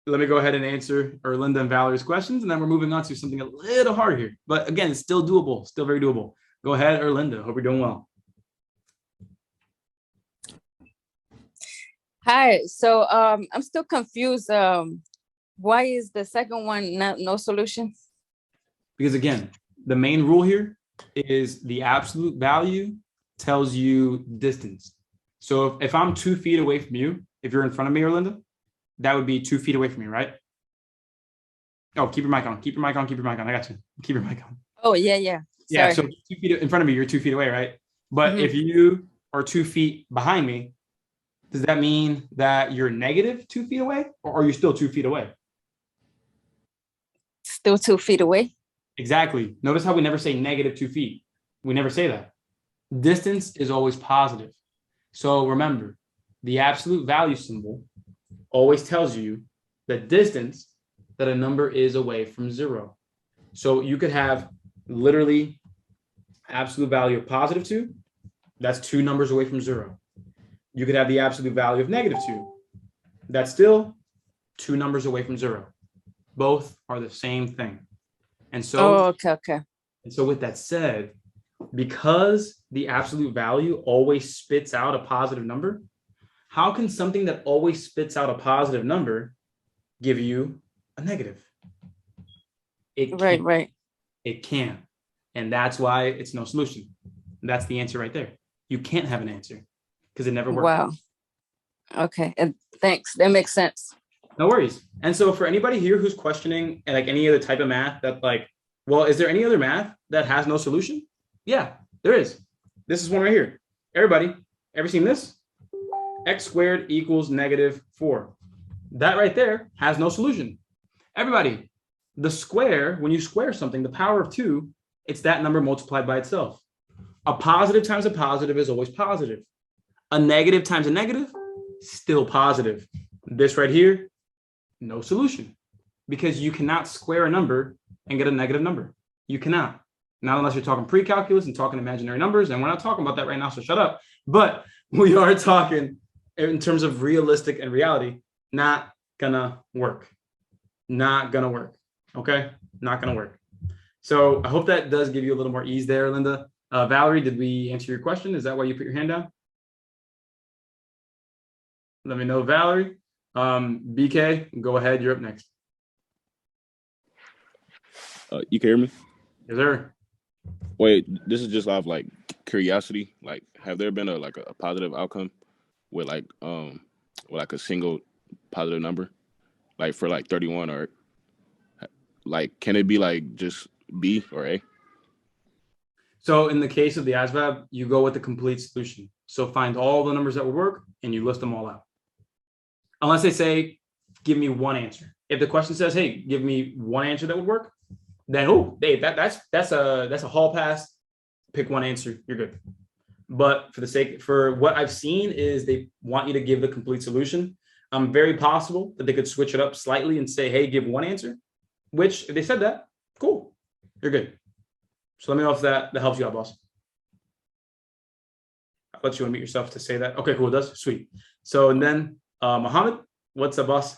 let me go ahead and answer Erlinda and Valerie's questions, and then we're moving on to something a little harder here. But again, it's still doable, still very doable. Go ahead, Erlinda. Hope you're doing well. Hi. So I'm still confused. Why is the second one no solution? Because again, the main rule here is the absolute value tells you distance. So if I'm 2 feet away from you if you're in front of me, Orlinda, that would be 2 feet away from you, right? Oh, keep your mic on. Keep your mic on. Keep your mic on. I got you. Keep your mic on. Oh, yeah. Yeah. Sorry. So 2 feet in front of me, you're 2 feet away, right? But if you are 2 feet behind me, does that mean that you're negative 2 feet away, or are you still 2 feet away? Still 2 feet away. Exactly. Notice how we never say negative 2 feet. We never say that. Distance is always positive. So remember, the absolute value symbol always tells you the distance that a number is away from 0. So you could have literally absolute value of positive 2. That's 2 numbers away from 0. You could have the absolute value of negative 2. That's still 2 numbers away from 0. Both are the same thing. And so, okay. And so with that said, because the absolute value always spits out a positive number, how can something that always spits out a positive number give you a negative? Right. It can. And that's why it's no solution. And that's the answer right there. You can't have an answer because it never works. Wow. Okay. And thanks. That makes sense. No worries. And so for anybody here who's questioning like any other type of math that like, well, is there any other math that has no solution? Yeah, there is. This is one right here. Everybody, ever seen this? X squared equals -4. That right there has no solution. Everybody, the square, when you square something, the power of 2, it's that number multiplied by itself. A positive times a positive is always positive. A negative times a negative, still positive. This right here, no solution. Because you cannot square a number and get a negative number. You cannot. Not unless you're talking pre-calculus and talking imaginary numbers. And we're not talking about that right now, so shut up. But we are talking in terms of realistic and reality, not gonna work. Not gonna work. Okay? Not gonna work. So I hope that does give you a little more ease there, Linda. Valerie, did we answer your question? Is that why you put your hand down? Let me know, Valerie. BK, go ahead. You're up next. You can hear me? Yes, sir. Wait, this is just out of like curiosity. Like, have there been a positive outcome with like a single positive number, like for like 31, or like can it be like just B or A? So in the case of the ASVAB, you go with the complete solution. So find all the numbers that would work and you list them all out. Unless they say, give me one answer. If the question says, hey, give me one answer that would work, then that's a hall pass. Pick one answer, you're good. But for what I've seen is they want you to give the complete solution. Very possible that they could switch it up slightly and say, hey, give one answer, which if they said that, cool, you're good. So let me know if that helps you out, boss. I'll let you unmute yourself to say that. Okay, cool, it does, sweet. So and then Mohammed, what's up, boss?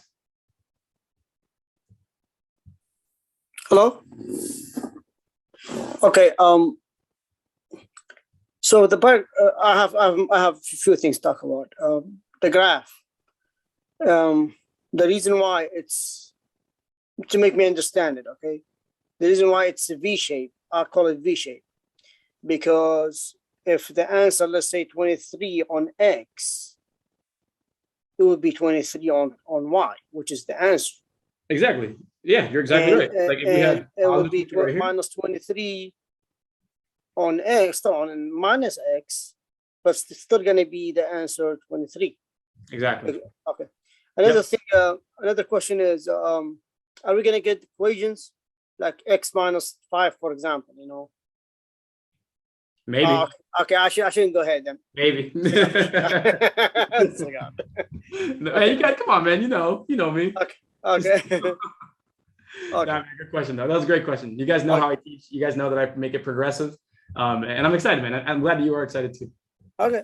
Hello. Okay. So the part I have a few things to talk about. The graph. The reason why it's to make me understand it. Okay. The reason why it's a V shape, I call it V shape, because if the answer, let's say 23 on X, it would be 23 on Y, which is the answer. Exactly. Yeah, you're exactly right. Like if we had it would be right minus 23 on X, on minus X, but it's still going to be the answer 23. Exactly. Okay. Another thing, another question is, are we going to get equations like X minus 5, for example, you know? Maybe. Okay, I shouldn't go ahead then. Maybe. No, hey, you got come on, man. You know me. Okay. Okay. Nah, good question though. That was a great question. You guys know how I teach. You guys know that I make it progressive. And I'm excited, man. I'm glad that you are excited too. Okay.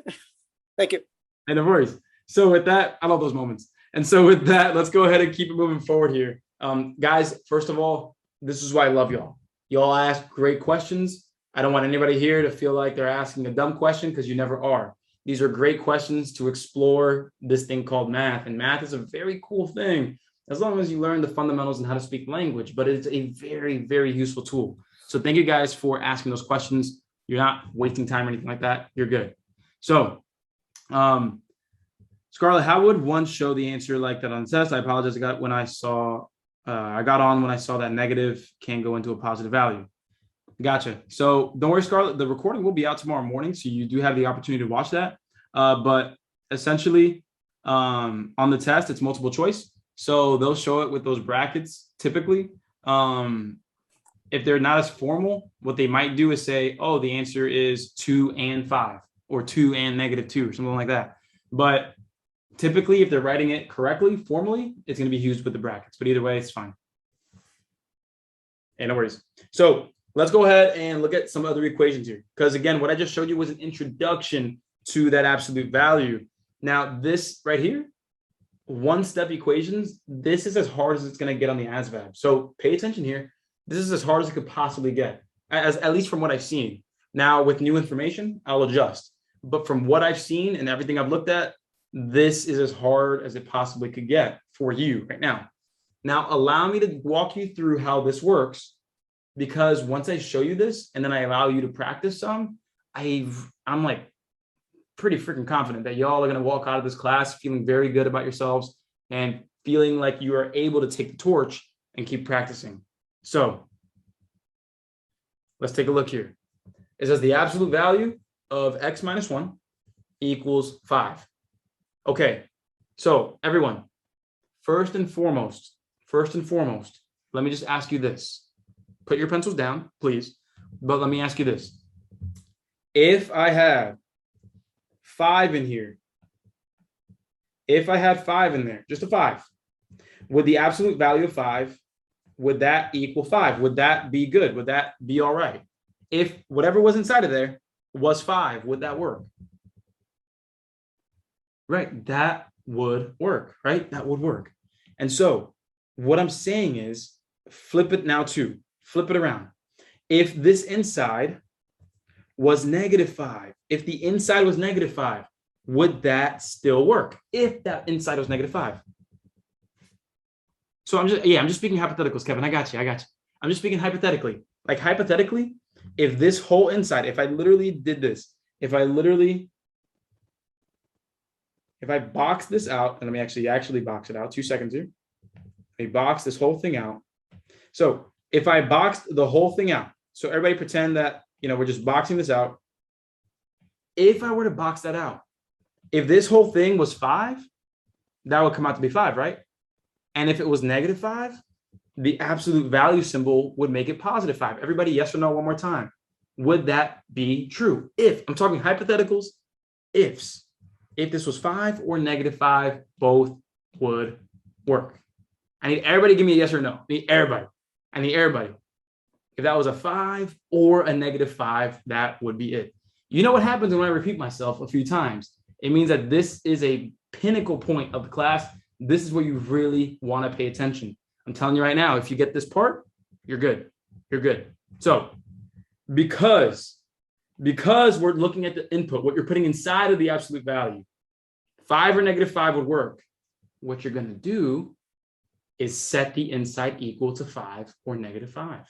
Thank you. And no worries. So with that, I love those moments. And so with that, let's go ahead and keep it moving forward here. Guys, first of all, this is why I love y'all. Y'all ask great questions. I don't want anybody here to feel like they're asking a dumb question, because you never are. These are great questions to explore this thing called math. And math is a very cool thing, as long as you learn the fundamentals and how to speak language, but it's a very, very useful tool. So thank you guys for asking those questions. You're not wasting time or anything like that. You're good. So Scarlett, how would one show the answer like that on the test? I apologize. I got on when I saw that negative can go into a positive value. Gotcha. So don't worry, Scarlett. The recording will be out tomorrow morning, so you do have the opportunity to watch that. But essentially, on the test, it's multiple choice. So they'll show it with those brackets typically. If they're not as formal, what they might do is say, oh, the answer is 2 and 5 or 2 and -2 or something like that. But typically, if they're writing it correctly, formally, it's going to be used with the brackets. But either way, it's fine. Hey, no worries. So let's go ahead and look at some other equations here. Because again, what I just showed you was an introduction to that absolute value. Now, this right here, one-step equations, this is as hard as it's going to get on the ASVAB. So pay attention here. This is as hard as it could possibly get, at least from what I've seen. Now, with new information, I'll adjust. But from what I've seen and everything I've looked at, this is as hard as it possibly could get for you right now. Now, allow me to walk you through how this works, because once I show you this and then I allow you to practice some, I'm like pretty freaking confident that y'all are going to walk out of this class feeling very good about yourselves and feeling like you are able to take the torch and keep practicing. So let's take a look here. It says the absolute value of x minus 1 equals 5. Okay, so everyone, first and foremost, let me just ask you this. Put your pencils down, please. But let me ask you this. If I had 5 in here, if I had 5 in there, just a 5, would the absolute value of 5, would that equal 5? Would that be good? Would that be all right? If whatever was inside of there was 5, would that work? Right, that would work, right? That would work. And so what I'm saying is flip it now too. Flip it around. If this inside was -5, if the inside was -5, would that still work? If that inside was -5. So I'm just speaking hypotheticals, Kevin. I got you. I'm just speaking hypothetically. Like hypothetically, if this whole inside, if I literally did this, if I box this out, and let me actually box it out, 2 seconds here. I box this whole thing out. So if I boxed the whole thing out, so everybody pretend that, we're just boxing this out. If I were to box that out, if this whole thing was 5, that would come out to be 5, right? And if it was -5, the absolute value symbol would make it +5. Everybody, yes or no, one more time. Would that be true? If, I'm talking hypotheticals, ifs. If this was 5 or -5, both would work. I need everybody to give me a yes or no. I need everybody. If that was a 5 or a -5, that would be it. You know what happens when I repeat myself a few times? It means that this is a pinnacle point of the class. This is where you really want to pay attention. I'm telling you right now, if you get this part, you're good. You're good. So because we're looking at the input, what you're putting inside of the absolute value, 5 or -5 would work. What you're going to do is set the inside equal to 5 or -5.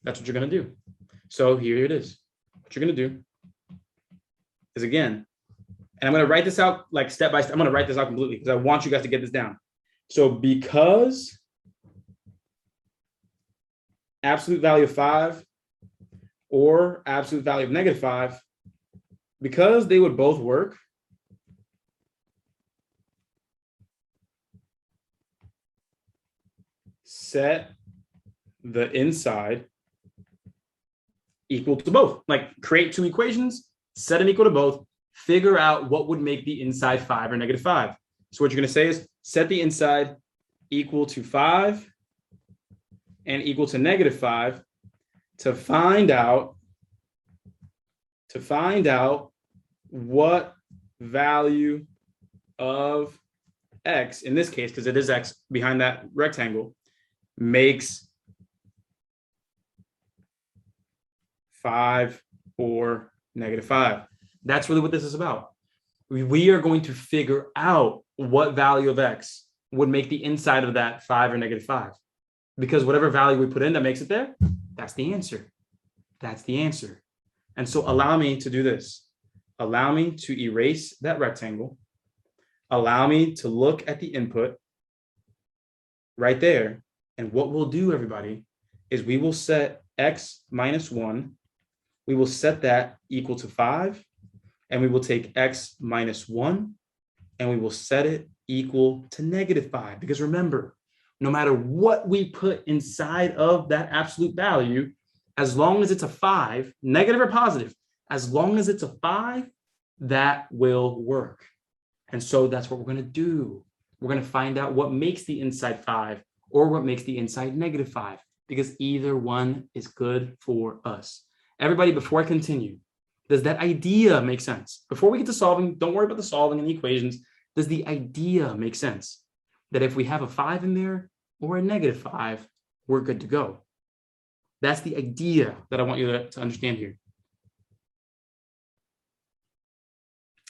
That's what you're going to do. So here it is. What you're going to do is, again, and I'm going to write this out like step by step. I'm going to write this out completely because I want you guys to get this down. So because absolute value of 5 or absolute value of -5, because they would both work, set the inside equal to both. Like create 2 equations, set them equal to both, figure out what would make the inside 5 or -5. So what you're going to say is set the inside equal to 5 and equal to -5 to find out what value of x, in this case, because it is x behind that rectangle, makes 5 or -5. That's really what this is about. We are going to figure out what value of x would make the inside of that 5 or -5. Because whatever value we put in that makes it there, that's the answer. That's the answer. And so allow me to do this. Allow me to erase that rectangle. allow me to look at the input right there. And what we'll do, everybody, is we will set x minus 1. We will set that equal to 5. And we will take x minus 1, and we will set it equal to -5. Because remember, no matter what we put inside of that absolute value, as long as it's a 5, negative or positive, as long as it's a 5, that will work. And so that's what we're going to do. We're going to find out what makes the inside 5 or what makes the inside -5, because either one is good for us. Everybody, before I continue, does that idea make sense? Before we get to solving, don't worry about the solving and the equations. Does the idea make sense? That if we have a 5 in there or a -5, we're good to go. That's the idea that I want you to understand here.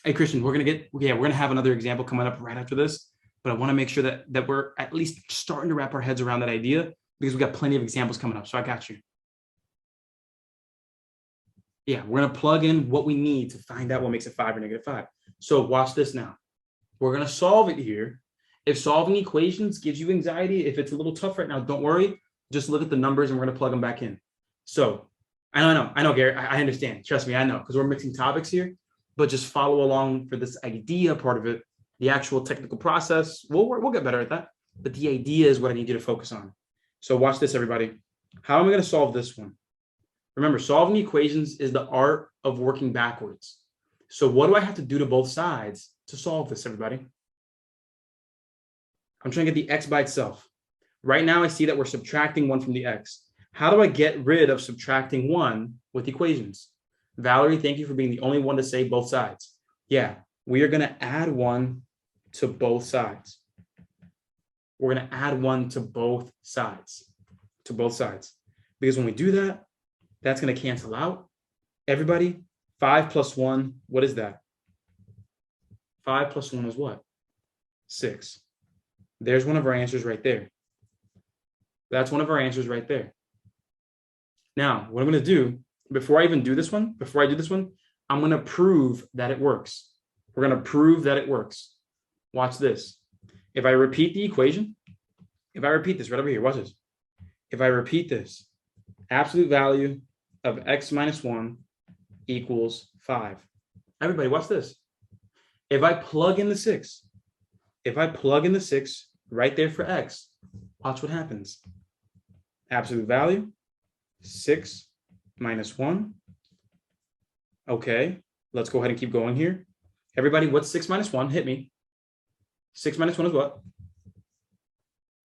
Hey, Christian, we're gonna have another example coming up right after this, but I want to make sure that we're at least starting to wrap our heads around that idea, because we got plenty of examples coming up. So I got you. Yeah, we're gonna plug in what we need to find out what makes it 5 or -5. So watch this now. We're gonna solve it here. If solving equations gives you anxiety, if it's a little tough right now, don't worry. Just look at the numbers and we're gonna plug them back in. So I know, Gary, I understand. Trust me, I know, because we're mixing topics here, but just follow along for this idea part of it. The actual technical process, we'll get better at that. But the idea is what I need you to focus on. So watch this, everybody. How am I gonna solve this one? Remember, solving equations is the art of working backwards. So what do I have to do to both sides to solve this, everybody? I'm trying to get the x by itself. Right now, I see that we're subtracting 1 from the x. How do I get rid of subtracting 1 with equations? Valerie, thank you for being the only one to say both sides. Yeah, we are going to add 1 to both sides. We're going to add 1 to both sides. Because when we do that, that's going to cancel out. Everybody, 5 plus 1, what is that? 5 plus 1 is what? 6. There's one of our answers right there. That's one of our answers right there. Now, what I'm going to do, before I do this one, I'm going to prove that it works. We're going to prove that it works. Watch this. If I repeat the equation, if I repeat this right over here, watch this. If I repeat this, absolute value of x minus 1 equals 5. Everybody, watch this. If I plug in the 6, right there for x, watch what happens. Absolute value, 6 minus 1. Okay, let's go ahead and keep going here. Everybody, what's 6 minus 1? Hit me. 6 minus 1 is what?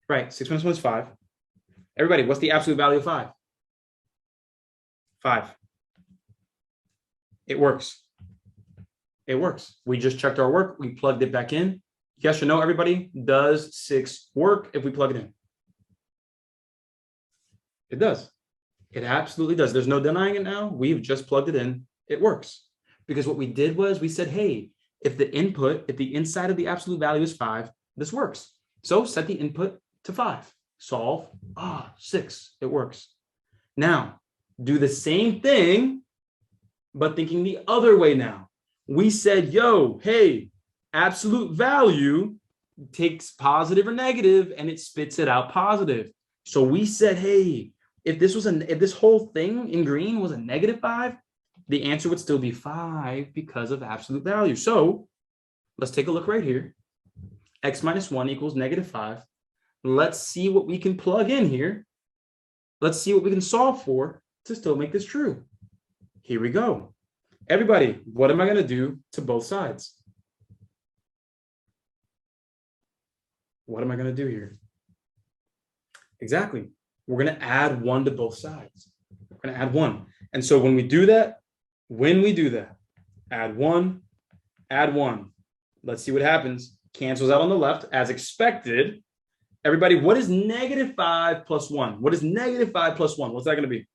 Right, 6 minus 1 is 5. Everybody, what's the absolute value of 5? 5. It works. It works. We just checked our work. We plugged it back in. Yes or no, everybody? Does 6 work if we plug it in? It does. It absolutely does. There's no denying it now. We've just plugged it in. It works. Because what we did was we said, hey, if the inside of the absolute value is 5, this works. So set the input to 5. Solve. 6. It works. Now, do the same thing, but thinking the other way now. We said, yo, hey, absolute value takes positive or negative and it spits it out positive. So we said, hey, if this whole thing in green was a -5, the answer would still be 5 because of absolute value. So let's take a look right here. X minus 1 equals -5. Let's see what we can plug in here. Let's see what we can solve for to still make this true. Here we go. Everybody, what am I going to do to both sides? What am I going to do here? Exactly. We're going to add 1 to both sides. We're going to add 1. And so when we do that, add 1, add 1. Let's see what happens. Cancels out on the left as expected. Everybody, what is -5 plus 1? What is -5 plus 1? What's that going to be?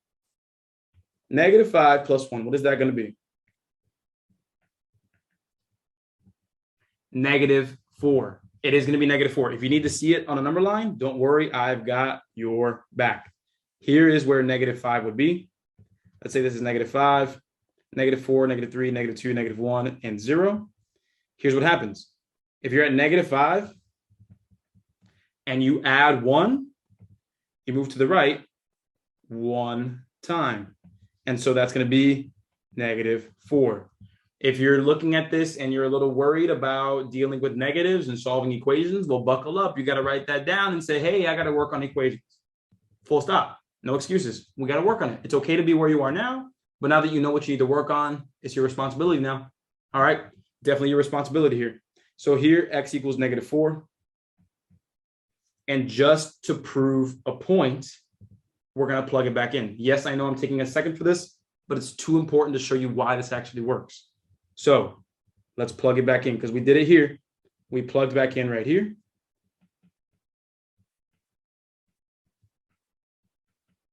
-5 plus 1. What is that going to be? -4. It is going to be -4. If you need to see it on a number line, don't worry. I've got your back. Here is where -5 would be. Let's say this is -5, -4, -3, -2, -1, and 0. Here's what happens. If you're at -5 and you add 1, you move to the right 1 time. And so that's going to be -4. If you're looking at this and you're a little worried about dealing with negatives and solving equations, well, buckle up. You got to write that down and say, hey, I got to work on equations. Full stop. No excuses. We got to work on it. It's okay to be where you are now, but now that you know what you need to work on, it's your responsibility now. All right. Definitely your responsibility here. So here, x equals -4. And just to prove a point, we're going to plug it back in. Yes, I know I'm taking a second for this, but it's too important to show you why this actually works. So let's plug it back in because we did it here. We plugged back in right here.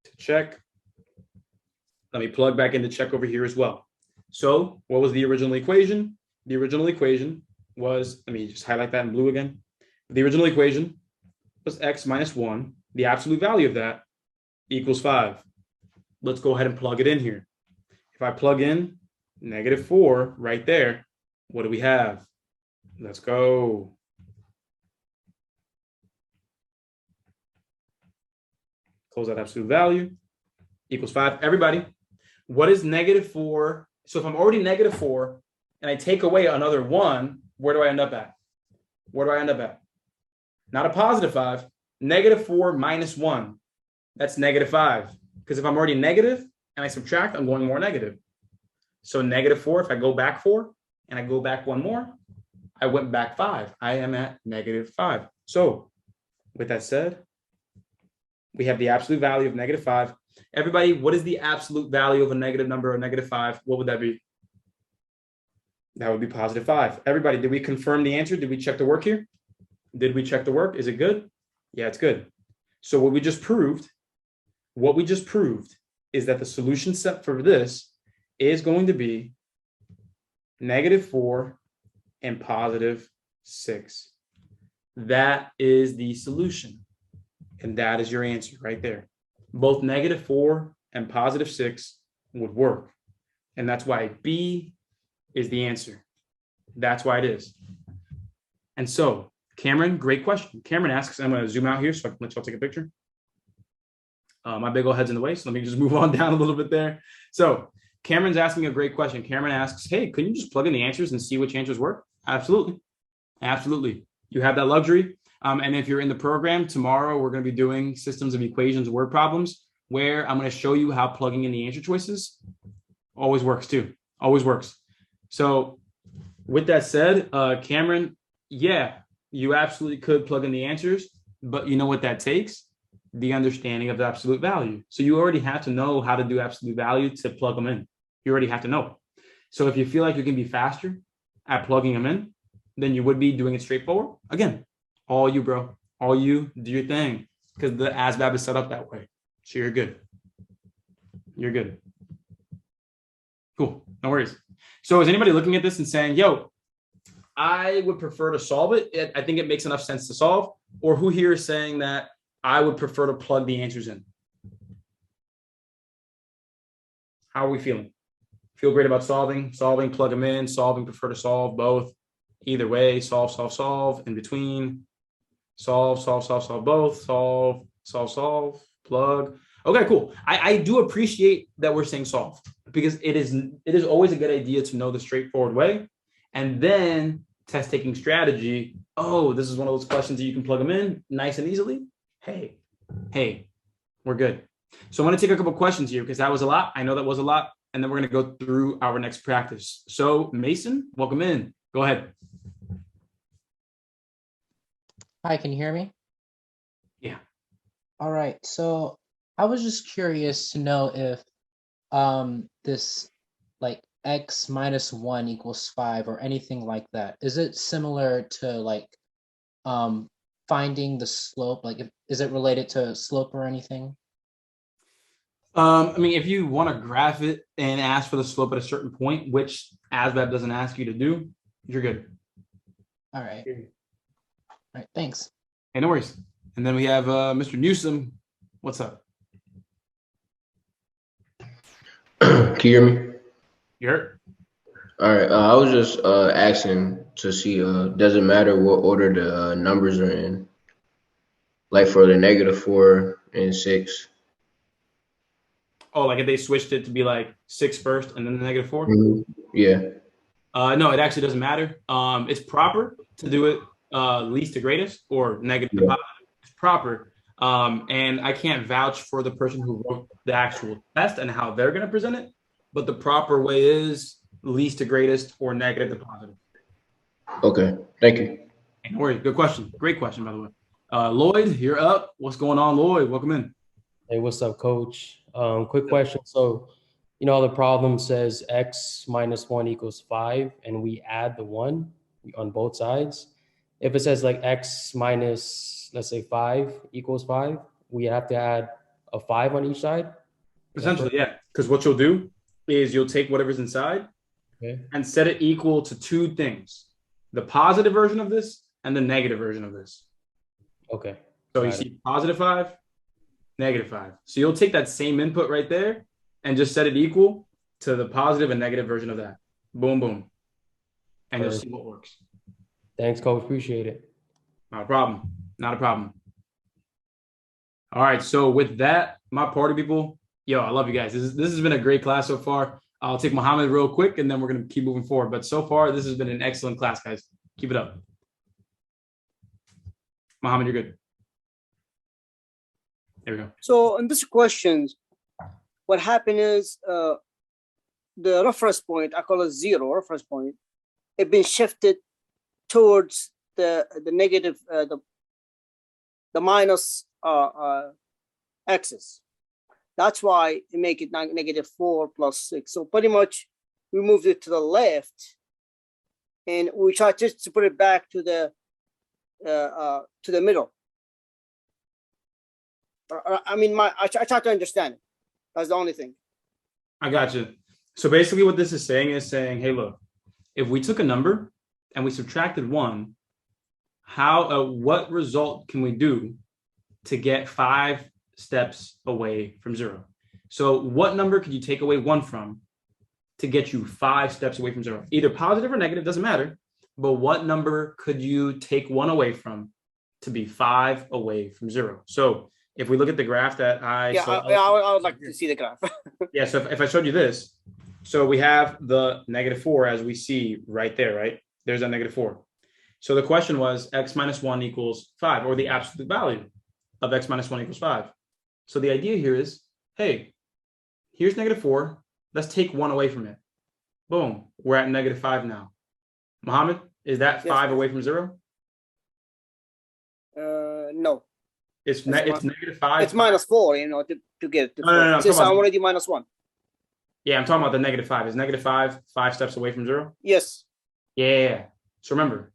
To check. Let me plug back in to check over here as well. So what was the original equation? The original equation was, let me just highlight that in blue again. The original equation was x minus 1. The absolute value of that equals 5. Let's go ahead and plug it in here. If I plug in -4 right there, what do we have? Let's go. Close that absolute value equals 5. Everybody, what is -4? So if I'm already -4 and I take away another 1, where do I end up at? Where do I end up at? Not a +5. -4 minus 1. That's -5. Because if I'm already negative and I subtract, I'm going more negative. So -4, if I go back 4 and I go back 1 more, I went back 5. I am at -5. So with that said, we have the absolute value of -5. Everybody, what is the absolute value of a negative number or -5? What would that be? That would be +5. Everybody, did we confirm the answer? Did we check the work here? Did we check the work? Is it good? Yeah, it's good. So what we just proved is that the solution set for this is going to be -4 and +6. That is the solution. And that is your answer right there. Both -4 and +6 would work. And that's why B is the answer. That's why it is. And so, Cameron, great question. Cameron asks, I'm going to zoom out here so I can let y'all take a picture. My big old head's in the way, so let me just move on down a little bit there. So Cameron's asking a great question. Cameron asks, hey, can you just plug in the answers and see which answers work? Absolutely. Absolutely. You have that luxury. And if you're in the program, tomorrow we're going to be doing systems of equations, word problems, where I'm going to show you how plugging in the answer choices always works too. Always works. So with that said, Cameron, yeah, you absolutely could plug in the answers, but you know what that takes? The understanding of the absolute value. So you already have to know how to do absolute value to plug them in. You already have to know. So if you feel like you can be faster at plugging them in than you would be doing it straightforward, again, all you, bro, all you, do your thing, because the ASVAB is set up that way. So you're good. You're good. Cool. No worries. So is anybody looking at this and saying, yo, I would prefer to solve it. I think it makes enough sense to solve. Or who here is saying that I would prefer to plug the answers in? How are we feeling? Feel great about solving, plug them in, solving, prefer to solve, both. Either way, solve, in between, solve, both, solve, plug. Okay, cool. I do appreciate that we're saying solve, because it is always a good idea to know the straightforward way. And then test taking strategy. Oh, this is one of those questions that you can plug them in nice and easily. Hey, we're good. So I'm going to take a couple questions here because that was a lot. I know that was a lot. And then we're going to go through our next practice. So Mason, welcome in. Go ahead. Hi, can you hear me? Yeah. All right. So I was just curious to know if this like x minus 1 equals 5 or anything like that. Is it similar to like finding the slope? Like, is it related to slope or anything? I mean, if you want to graph it and ask for the slope at a certain point, which ASVAB doesn't ask you to do, you're good. All right. All right. Thanks. Hey, no worries. And then we have Mr. Newsom. What's up? Can you hear me? You heard? All right. I was just asking to see, does it matter what order the numbers are in? Like for the -4 and 6. Oh, like if they switched it to be like 6 first and then the -4? Yeah. No, it actually doesn't matter. It's proper to do it least to greatest or negative to Yeah. positive. It's proper. And I can't vouch for the person who wrote the actual test and how they're going to present it, but the proper way is least to greatest or negative to positive. Okay. Thank you. Hey, no worries. Good question. Great question, by the way. Lloyd, you're up. What's going on, Lloyd? Welcome in. Hey, what's up, coach? Quick question. So, the problem says x minus 1 equals 5, and we add the 1 on both sides. If it says like x minus, let's say 5 equals 5, we have to add a 5 on each side? Essentially, yeah. Because what you'll do is you'll take whatever's inside and set it equal to two things: the positive version of this and the negative version of this. Okay. So you see +5, -5. So you'll take that same input right there and just set it equal to the positive and negative version of that. Boom, boom. And you'll see what works. Thanks, coach. Appreciate it. Not a problem. Not a problem. All right. So with that, my party people, yo, I love you guys. This has been a great class so far. I'll take Mohammed real quick, and then we're going to keep moving forward. But so far, this has been an excellent class, guys. Keep it up. Mohammed, you're good. There we go. So in this questions, what happened is the reference point, I call it 0 reference point, it been shifted towards the negative, the minus axis. That's why you make it -4 plus 6. So pretty much we moved it to the left, and we try just to put it back to the middle. I mean, I try to understand it. That's the only thing. I got you. So basically what this is saying, hey, look, if we took a number and we subtracted 1, what result can we do to get 5 steps away from 0? So what number could you take away 1 from to get you 5 steps away from 0? Either positive or negative, doesn't matter. But what number could you take 1 away from to be 5 away from 0? So if we look at the graph that I would like to see the graph. Yeah, so if I showed you this, so we have the -4 as we see right there, right? There's that -4. So the question was x minus 1 equals 5, or the absolute value of x minus 1 equals 5. So the idea here is, hey, here's -4. Let's take 1 away from it. Boom, we're at -5 now. Mohammed, is that 5 away from 0? No. It's -5. It's -4, to get it to 4. No. Since I'm already -1. Yeah, I'm talking about the -5. Is -5 5 steps away from 0? Yes. Yeah. So remember,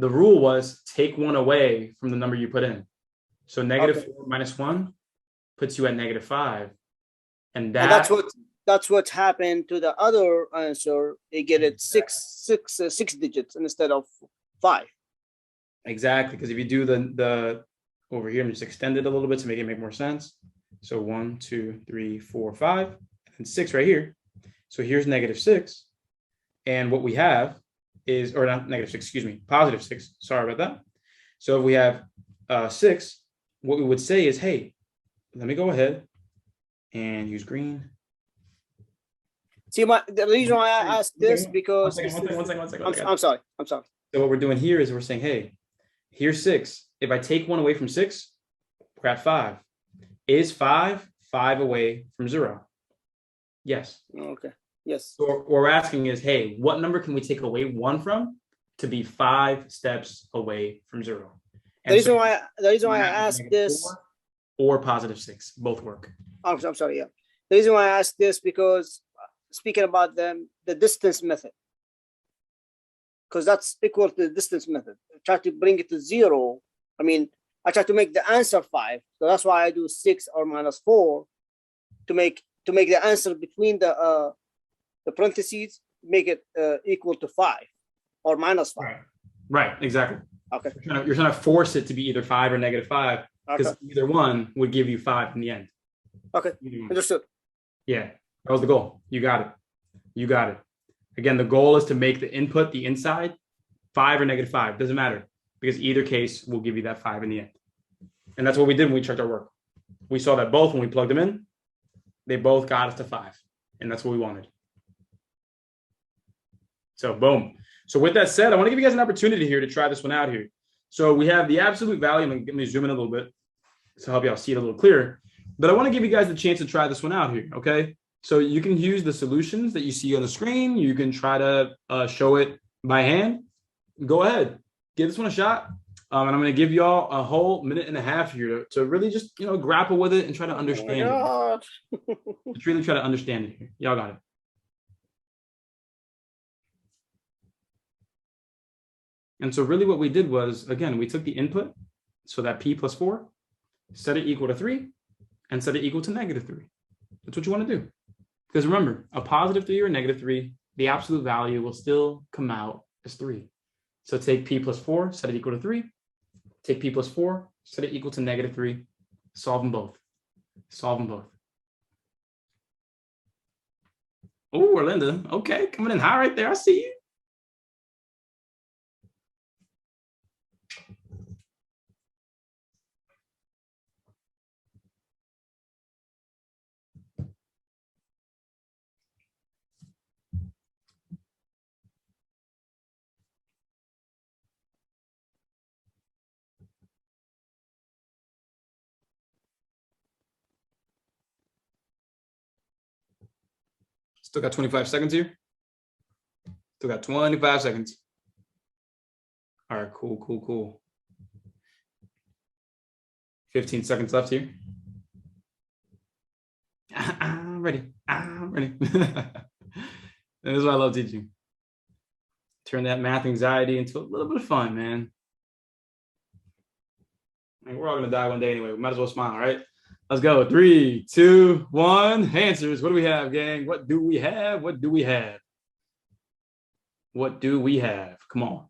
the rule was take 1 away from the number you put in. So -4 minus 1 puts you at -5. And that's what happened to the other answer. They get it six digits instead of 5. Exactly, because if you do the over here and just extend it a little bit to make more sense. So 1, 2, 3, 4, 5, and 6 right here. So here's -6. And what we have is, or not -6, excuse me, +6. Sorry about that. So if we have 6, what we would say is, hey, let me go ahead and use green. See, the reason why I asked this because one second. I'm sorry. So what we're doing here is we're saying, hey, here's 6. If I take 1 away from 6, we're at 5. Is 5 away from 0? Yes. Okay. Yes. So what we're asking is, hey, what number can we take away 1 from to be 5 steps away from 0? And the reason why I asked this, or +6, both work. I'm sorry. Yeah. The reason why I asked this because speaking about the distance method, because that's equal to the distance method. I try to bring it to 0. I mean, I try to make the answer 5. So that's why I do 6 or -4 to make the answer between the parentheses, make it equal to 5 or -5. Right. Exactly. Okay. You're trying to force it to be either 5 or -5, because either one would give you 5 in the end. Okay. Understood. Yeah, that was the goal. You got it. Again, the goal is to make the input, the inside, 5 or -5. Doesn't matter, because either case will give you that 5 in the end. And that's what we did when we checked our work. We saw that both, when we plugged them in, they both got us to 5. And that's what we wanted. So boom. So with that said, I want to give you guys an opportunity here to try this one out here. So we have the absolute value. Let me zoom in a little bit to help y'all see it a little clearer. But I want to give you guys the chance to try this one out here, okay? So you can use the solutions that you see on the screen. You can try to show it by hand. Go ahead. Give this one a shot. And I'm going to give y'all a whole minute and a half here to really just, grapple with it and try to understand it. Just really try to understand it here. Y'all got it. And so really what we did was, again, we took the input, so that p plus 4, set it equal to 3, and set it equal to -3. That's what you want to do. Because remember, a +3 or -3, the absolute value will still come out as 3. So take p plus 4, set it equal to 3. Take p plus 4, set it equal to -3. Solve them both. Solve them both. Oh, Orlinda. Okay, coming in high right there. I see you. Still got 25 seconds here. Still got 25 seconds. All right, cool. 15 seconds left here. I'm ready. This is what I love teaching. Turn that math anxiety into a little bit of fun, man. We're all gonna die one day anyway. We might as well smile, right? Let's go. 3, 2, 1. Answers. What do we have, gang? What do we have? What do we have? What do we have? Come on.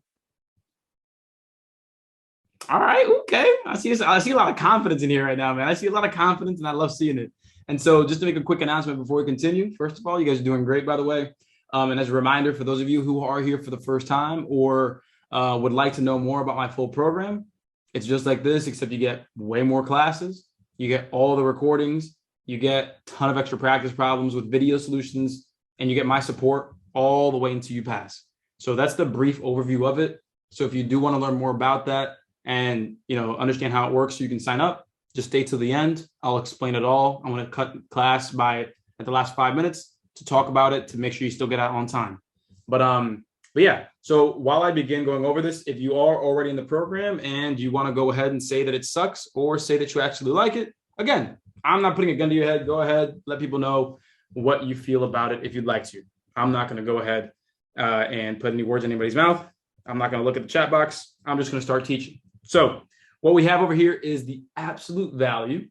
All right. Okay. I see a lot of confidence in here right now, man. I see a lot of confidence, and I love seeing it. And so, just to make a quick announcement before we continue, first of all, you guys are doing great, by the way. And as a reminder, for those of you who are here for the first time or would like to know more about my full program, it's just like this, except you get way more classes. You get all the recordings, you get a ton of extra practice problems with video solutions, and you get my support all the way until you pass. So that's the brief overview of it. So if you do want to learn more about that and understand how it works so you can sign up, just stay till the end. I'll explain it all. I'm going to cut class at the last 5 minutes to talk about it to make sure you still get out on time. But yeah, so while I begin going over this, if you are already in the program and you want to go ahead and say that it sucks or say that you actually like it, again, I'm not putting a gun to your head. Go ahead, let people know what you feel about it if you'd like to. I'm not going to go ahead and put any words in anybody's mouth. I'm not going to look at the chat box. I'm just going to start teaching. So what we have over here is the absolute value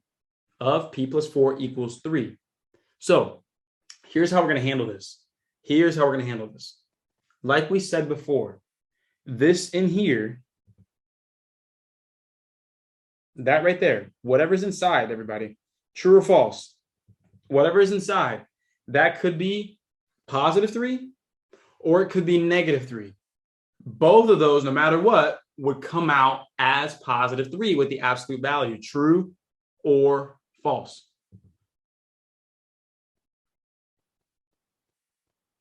of p plus 4 equals 3. So here's how we're going to handle this. Like we said before, this in here, that right there, whatever's inside, everybody, true or false, whatever is inside, that could be +3 or it could be -3. Both of those, no matter what, would come out as +3 with the absolute value, true or false.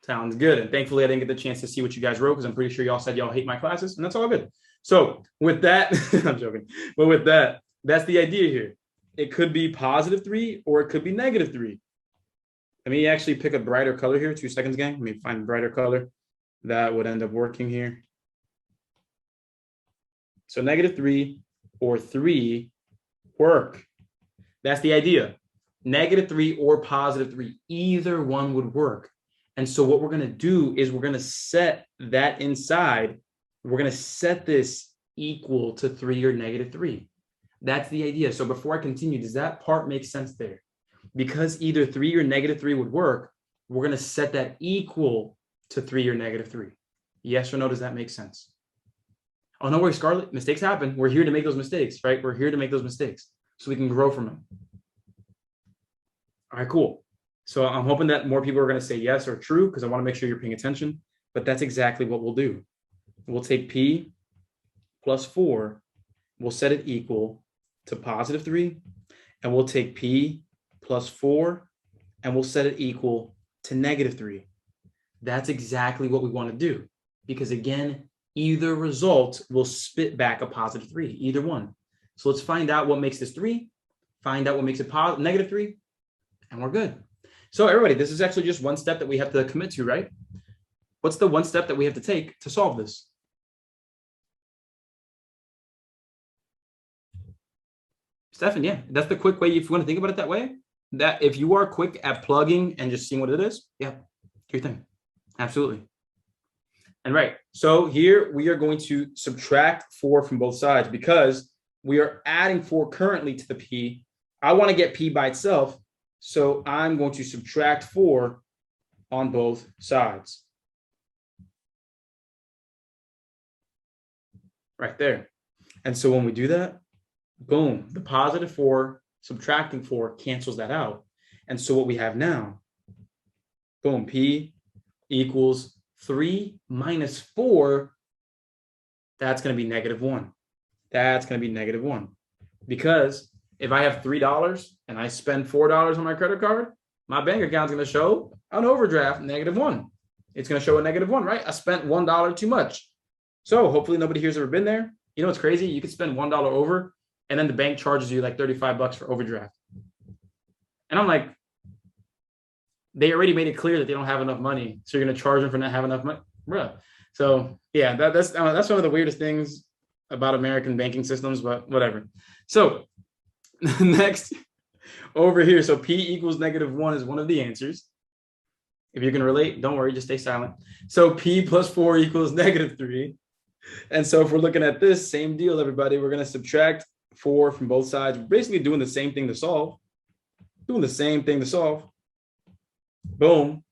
Sounds good. And thankfully, I didn't get the chance to see what you guys wrote because I'm pretty sure y'all said y'all hate my classes, and that's all good. So with that, I'm joking. But with that, that's the idea here. It could be +3 or it could be -3. Let me actually pick a brighter color here. 2 seconds, gang. Let me find a brighter color that would end up working here. So -3 or 3 work. That's the idea. -3 or +3, either one would work. And so what we're going to do is we're going to set that inside. We're going to set this equal to 3 or -3. That's the idea. So before I continue, does that part make sense there? Because either 3 or -3 would work, we're going to set that equal to 3 or -3. Yes or no, does that make sense? Oh, no worries, Scarlett. Mistakes happen. We're here to make those mistakes, right? We're here to make those mistakes so we can grow from them. All right, cool. So I'm hoping that more people are going to say yes or true because I want to make sure you're paying attention. But that's exactly what we'll do. We'll take P plus 4. We'll set it equal to positive 3. And we'll take P plus 4 and we'll set it equal to negative 3. That's exactly what we want to do. Because again, either result will spit back a positive 3, either one. So let's find out what makes this 3, find out what makes it negative 3, and we're good. So everybody, this is actually just one step that we have to commit to, right? What's the one step that we have to take to solve this? Stefan, yeah, that's the quick way. If you want to think about it that way, that if you are quick at plugging and just seeing what it is, yeah, do your thing. Absolutely. And right, so here we are going to subtract 4 from both sides because we are adding 4 currently to the P. I want to get P by itself, so I'm going to subtract 4 on both sides. Right there. And so when we do that, boom, the positive 4 subtracting 4 cancels that out. And so what we have now, boom, P equals 3 minus 4, that's going to be negative 1. That's going to be negative 1. Because if I have $3 and I spend $4 on my credit card, my bank account is going to show an overdraft negative 1. It's going to show a negative 1, right? I spent $1 too much. So hopefully nobody here's ever been there. You know what's crazy? You could spend $1 over and then the bank charges you like $35 for overdraft. And I'm like, they already made it clear that they don't have enough money. So you're going to charge them for not having enough money? Bruh. So yeah, that's one of the weirdest things about American banking systems, but whatever. So next over here, so P equals negative 1 is one of the answers. If you can relate, don't worry, just stay silent. So P plus 4 equals negative 3. And so if we're looking at this, same deal, everybody, we're going to subtract 4 from both sides. We're basically doing the same thing to solve. Boom.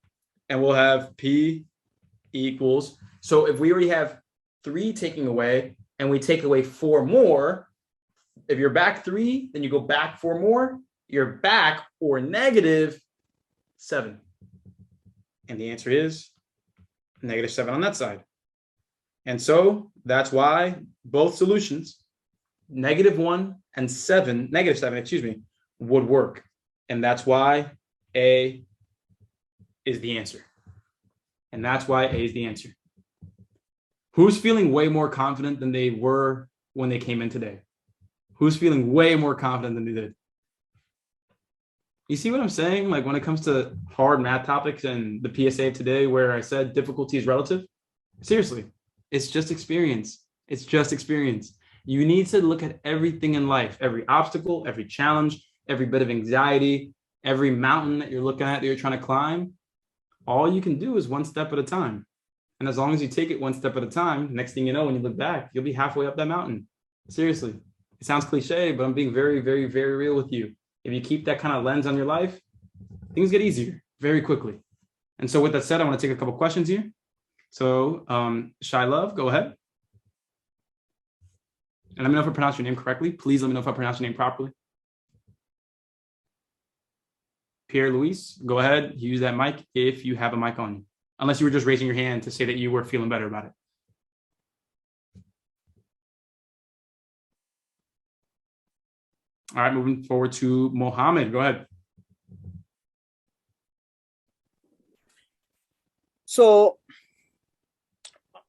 And we'll have P equals, so if we already have 3 taking away and we take away 4 more, if you're back 3, then you go back 4 more, you're back or negative 7. And the answer is negative 7 on that side. And so that's why both solutions, negative 1 and negative 7, excuse me, would work. And that's why A is the answer. And that's why A is the answer. Who's feeling way more confident than they were when they came in today? Who's feeling way more confident than they did? You see what I'm saying? Like when it comes to hard math topics and the PSA today, where I said difficulty is relative, seriously, it's just experience. It's just experience. You need to look at everything in life, every obstacle, every challenge, every bit of anxiety, every mountain that you're looking at that you're trying to climb. All you can do is one step at a time. And as long as you take it one step at a time, next thing you know, when you look back, you'll be halfway up that mountain. Seriously. It sounds cliche, but I'm being very, very, very real with you. If you keep that kind of lens on your life, things get easier very quickly. And so with that said, I want to take a couple questions here. So Shy Love, go ahead. And let me know if I pronounce your name correctly. Please let me know if I pronounce your name properly. Pierre Luis, go ahead, use that mic if you have a mic on you. Unless you were just raising your hand to say that you were feeling better about it. All right, moving forward to Mohammed, go ahead. So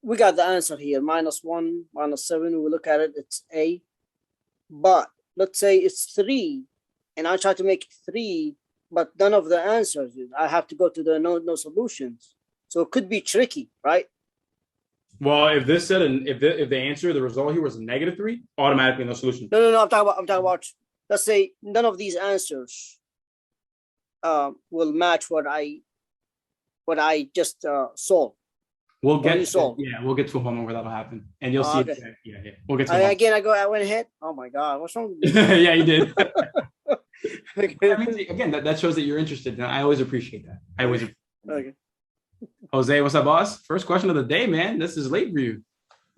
we got the answer here, -1, -7. We look at it, it's A. But let's say it's 3, and I try to make it 3, but none of the answers. I have to go to the no solutions. So it could be tricky, right? Well, if this said, if the answer, the result here was -3, automatically no solution. No. I'm talking about. Let's say none of these answers will match what I just solved. We'll get to a moment where that'll happen, and you'll see. Okay. Yeah. We'll get to it. Again. I went ahead. Oh my God, what's wrong with me? Yeah, you did. I mean, again, that shows that you're interested, and I always appreciate that. Okay. Jose, what's up, boss? First question of the day, man. This is late for you.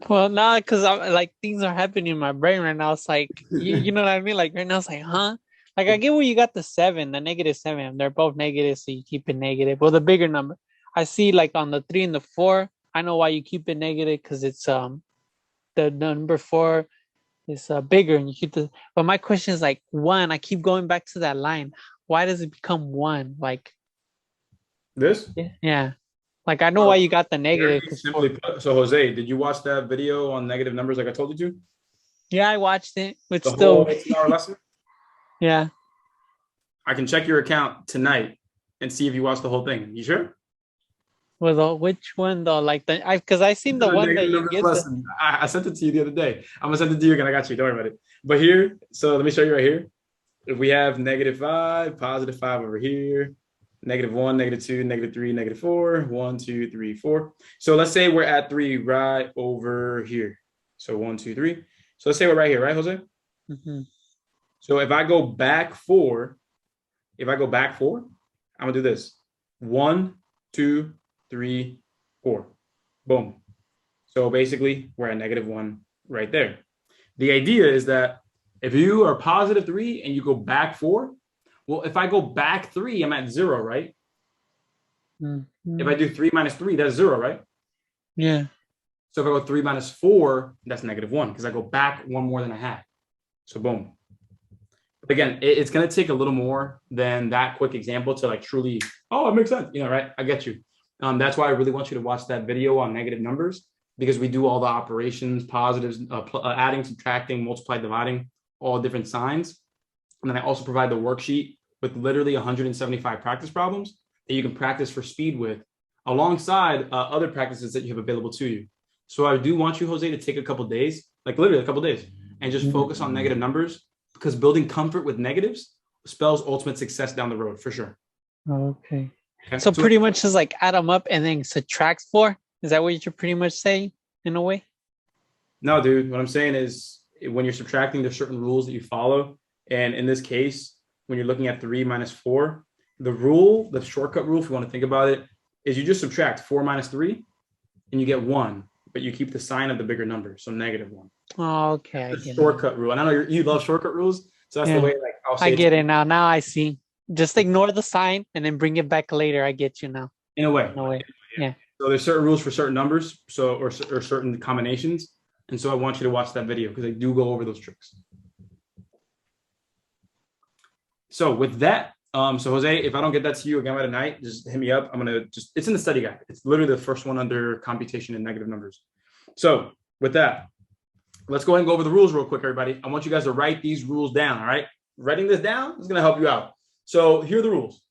Well, nah, because I'm like things are happening in my brain right now. It's like you know what I mean. Like right now, it's like, huh? Like I get where you got the 7, the -7. They're both negative, so you keep it negative. Well, the bigger number. I see like on the 3 and the 4. I know why you keep it negative because it's the number 4 is bigger and you keep the. But my question is like 1. I keep going back to that line. Why does it become 1? Like This? yeah. Like I know why you got the negative. Very simply put. So Jose, did you watch that video on negative numbers like I told you to? Yeah, I watched it. But The still, whole 18-hour lesson? yeah. I can check your account tonight and see if you watched the whole thing. You sure? Well, which one though? Like because I seen the one that negative you numbers get. lesson. I sent it to you the other day. I'm gonna send it to you again. I got you. Don't worry about it. But here, so let me show you right here. If we have -5, +5 over here, -1, -2, -3, -4, 1, 2, 3, 4. So let's say we're at 3 right over here. So 1, 2, 3. So let's say we're right here, right, Jose? Mm-hmm. So if I go back 4, I'm gonna do this. 1, 2, 3, 4. Boom. So basically, we're at -1 right there. The idea is that if you are +3 and you go back 4, well, if I go back 3, I'm at 0, right? Mm-hmm. If I do 3 minus 3, that's 0, right? Yeah. So if I go 3 minus 4, that's -1 because I go back 1 more than I had. So boom. But again, it's going to take a little more than that quick example to like truly, oh, it makes sense. You know, right? I get you. That's why I really want you to watch that video on negative numbers because we do all the operations, positives, adding, subtracting, multiply, dividing, all different signs. And then I also provide the worksheet with literally 175 practice problems that you can practice for speed with alongside other practices that you have available to you. So I do want you, Jose, to take a couple days, like literally a couple days, and just focus on negative numbers because building comfort with negatives spells ultimate success down the road for sure. Okay. So pretty much just like add them up and then subtract 4. Is that what you're pretty much saying in a way? No, dude. What I'm saying is when you're subtracting, there's certain rules that you follow. And in this case, when you're looking at 3 minus 4, the shortcut rule, if you want to think about it, is you just subtract 4 minus 3 and you get 1, but you keep the sign of the bigger number. So -1. Oh, okay. The shortcut rule. And I know you love shortcut rules. So that's the way like I'll say I get it now. Now I see. Just ignore the sign and then bring it back later. I get you now. In a way. Yeah. So there's certain rules for certain numbers, so or certain combinations, and so I want you to watch that video because I do go over those tricks. So with that, so Jose, if I don't get that to you again by tonight, just hit me up. I'm gonna it's in the study guide. It's literally the first one under computation and negative numbers. So with that, let's go ahead and go over the rules real quick, everybody. I want you guys to write these rules down. All right, writing this down is gonna help you out. So here are the rules.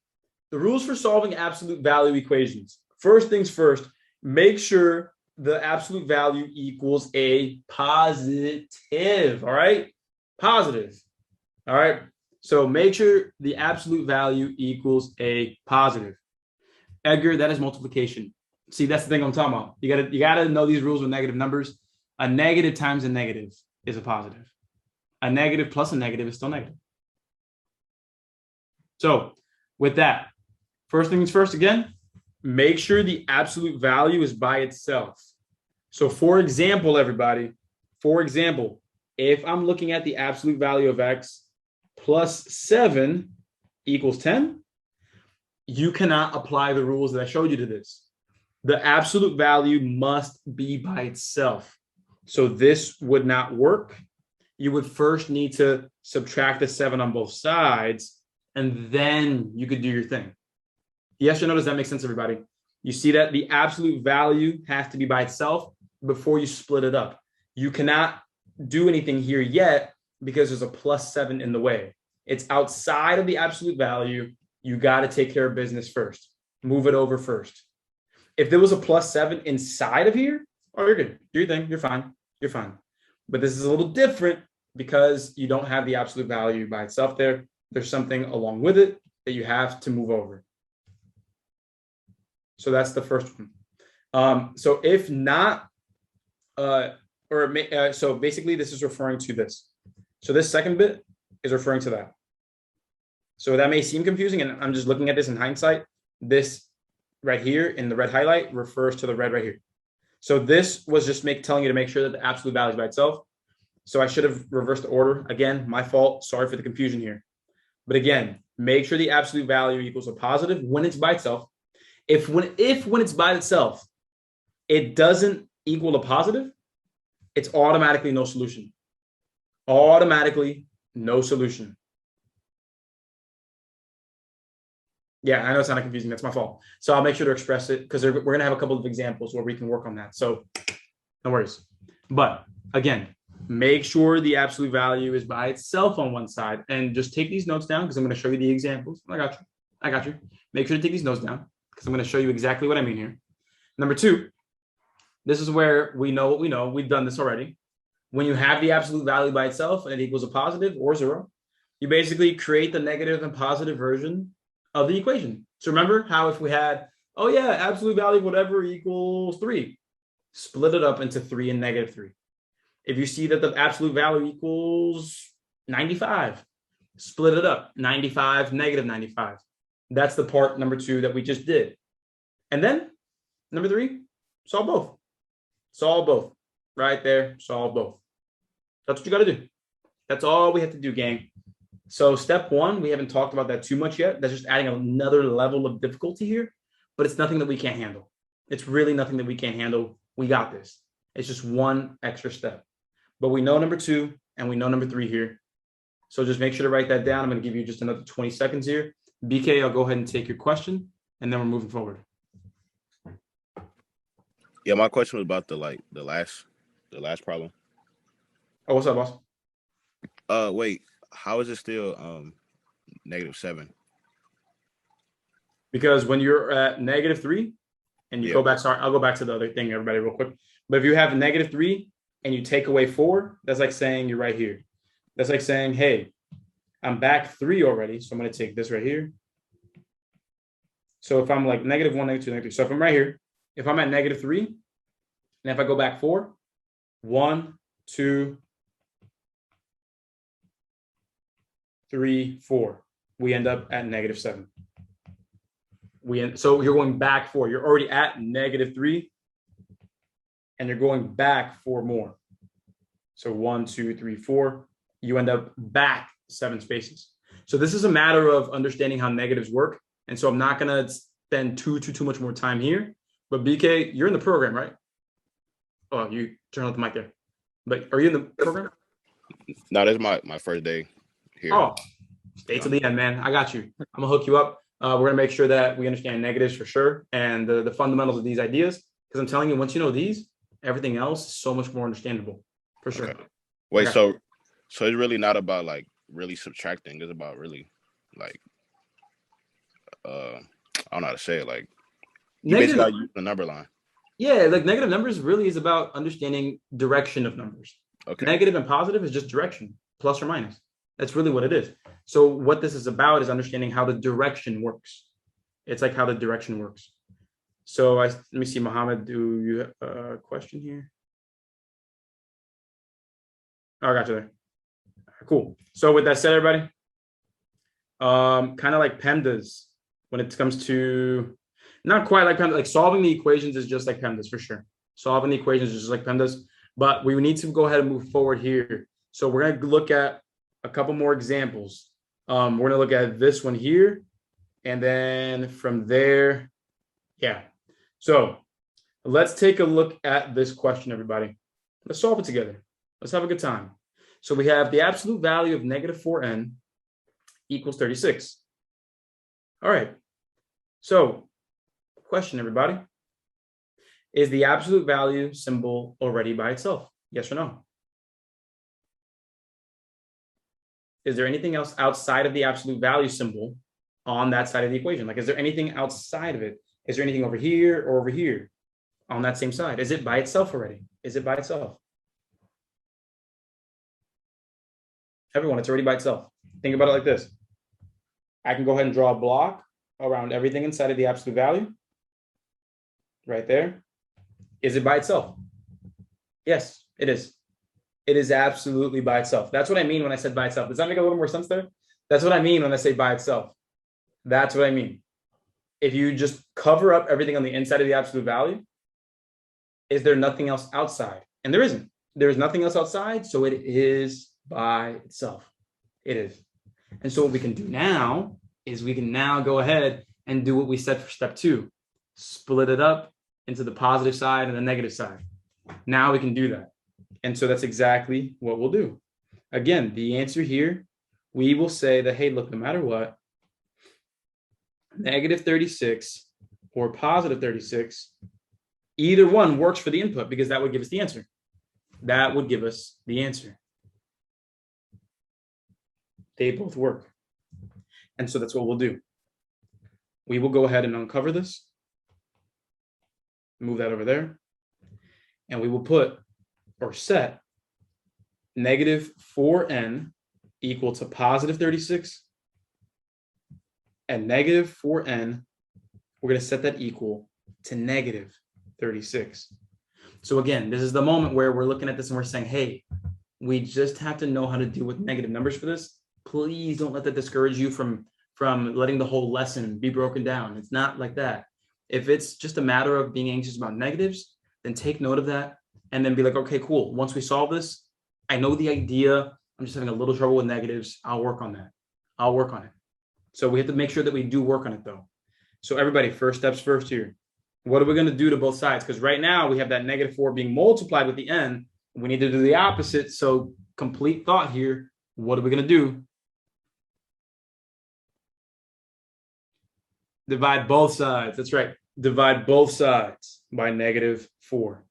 The rules for solving absolute value equations. First things first, make sure the absolute value equals a positive, all right? Positive, all right? So make sure the absolute value equals a positive. Edgar, that is multiplication. See, that's the thing I'm talking about. You gotta know these rules with negative numbers. A negative times a negative is a positive. A negative plus a negative is still negative. So with that, first things first again, make sure the absolute value is by itself. So for example, everybody, if I'm looking at the absolute value of x plus 7 equals 10, you cannot apply the rules that I showed you to this. The absolute value must be by itself. So this would not work. You would first need to subtract the 7 on both sides, and then you could do your thing. Yes or no, does that make sense, everybody? You see that the absolute value has to be by itself before you split it up. You cannot do anything here yet because there's a plus 7 in the way. It's outside of the absolute value. You got to take care of business first. Move it over first. If there was a plus 7 inside of here, oh, you're good. Do your thing. You're fine. You're fine. But this is a little different because you don't have the absolute value by itself there. There's something along with it that you have to move over. So that's the first one. So if not, so basically this is referring to this. So this second bit is referring to that. So that may seem confusing, and I'm just looking at this in hindsight. This right here in the red highlight refers to the red right here. So this was just telling you to make sure that the absolute value is by itself. So I should have reversed the order. Again, my fault. Sorry for the confusion here. But again, make sure the absolute value equals a positive when it's by itself. If when it's by itself, it doesn't equal a positive, it's automatically no solution. Automatically no solution. Yeah, I know it's kind of confusing. That's my fault. So I'll make sure to express it because we're going to have a couple of examples where we can work on that. So no worries. But again, make sure the absolute value is by itself on one side, and just take these notes down because I'm going to show you the examples. I got you. Make sure to take these notes down because I'm going to show you exactly what I mean here. Number two, this is where we know what we know. We've done this already. When you have the absolute value by itself and it equals a positive or zero, you basically create the negative and positive version of the equation. So remember how if we had, oh yeah, absolute value of whatever equals 3, split it up into 3 and negative 3. If you see that the absolute value equals 95, split it up, 95, negative 95. That's the part number 2 that we just did. And then number 3, solve both. Solve both. Right there, solve both. That's what you got to do. That's all we have to do, gang. So step 1, we haven't talked about that too much yet. That's just adding another level of difficulty here, but it's nothing that we can't handle. It's really nothing that we can't handle. We got this. It's just one extra step. But we know number 2 and we know number 3 here. So just make sure to write that down. I'm going to give you just another 20 seconds here. BK, I'll go ahead and take your question and then we're moving forward. Yeah, my question was about the last problem. Oh, what's up, boss? Wait, how is it still -7? Because when you're at -3 and you go back, sorry, I'll go back to the other thing, everybody, real quick. But if you have -3 and you take away 4, that's like saying you're right here. That's like saying, hey, I'm back 3 already. So I'm going to take this right here. So if I'm like -1, -2, -3. So if I'm right here, if I'm at -3, and if I go back 4, 1, 2, 3, 4, we end up at -7. So you're going back 4. You're already at -3, and you're going back 4 more. So 1, 2, 3, 4. You end up back 7 spaces. So this is a matter of understanding how negatives work. And so I'm not going to spend too much more time here. But BK, you're in the program, right? Oh, you turn on the mic there. But are you in the program? No, this is my first day here. Oh, stay to the end, man. I got you. I'm gonna hook you up. We're gonna make sure that we understand negatives for sure and the fundamentals of these ideas. Because I'm telling you, once you know these, everything else is so much more understandable for sure. Okay. Wait, so it's really not about like really subtracting. It's about really like I don't know how to say it. Like you basically got to use the number line. Yeah, like negative numbers really is about understanding direction of numbers. Okay. Negative and positive is just direction, plus or minus. That's really what it is. So what this is about is understanding how the direction works. It's like how the direction works. So let me see, Mohammed, do you have a question here? Oh, I got you there. Cool. So with that said, everybody, kind of like PEMDAS when it comes to, not quite like PEMDAS, like solving the equations is just like PEMDAS for sure. Solving the equations is just like PEMDAS, but we need to go ahead and move forward here. So we're going to look at a couple more examples. We're going to look at this one here. And then from there, yeah. So let's take a look at this question, everybody. Let's solve it together. Let's have a good time. So we have the absolute value of -4n equals 36. All right. So question, everybody. Is the absolute value symbol already by itself? Yes or no? Is there anything else outside of the absolute value symbol on that side of the equation? Like, is there anything outside of it? Is there anything over here or over here on that same side? Is it by itself already? Is it by itself? Everyone, it's already by itself. Think about it like this. I can go ahead and draw a block around everything inside of the absolute value. Right there. Is it by itself? Yes, it is. It is absolutely by itself. That's what I mean when I said by itself. Does that make a little more sense there? That's what I mean when I say by itself. That's what I mean. If you just cover up everything on the inside of the absolute value, is there nothing else outside? And there isn't. There is nothing else outside, so it is by itself. It is. And so what we can do now is we can now go ahead and do what we said for step 2. Split it up into the positive side and the negative side. Now we can do that. And so that's exactly what we'll do. Again, the answer here, we will say that, hey, look, no matter what, negative 36 or positive 36, either one works for the input because that would give us the answer. That would give us the answer. They both work. And so that's what we'll do. We will go ahead and uncover this. Move that over there. And we will put or set negative 4n equal to positive 36. And negative 4n, we're going to set that equal to negative 36. So again, this is the moment where we're looking at this and we're saying, hey, we just have to know how to deal with negative numbers for this. Please don't let that discourage you from letting the whole lesson be broken down. It's not like that. If it's just a matter of being anxious about negatives, then take note of that and then be like, okay, cool. Once we solve this, I know the idea. I'm just having a little trouble with negatives. I'll work on that. I'll work on it. So we have to make sure that we do work on it though. So everybody, first steps first here. What are we going to do to both sides? Because right now we have that negative 4 being multiplied with the n. We need to do the opposite. So complete thought here. What are we going to do? Divide both sides. That's right. Divide both sides by negative 4.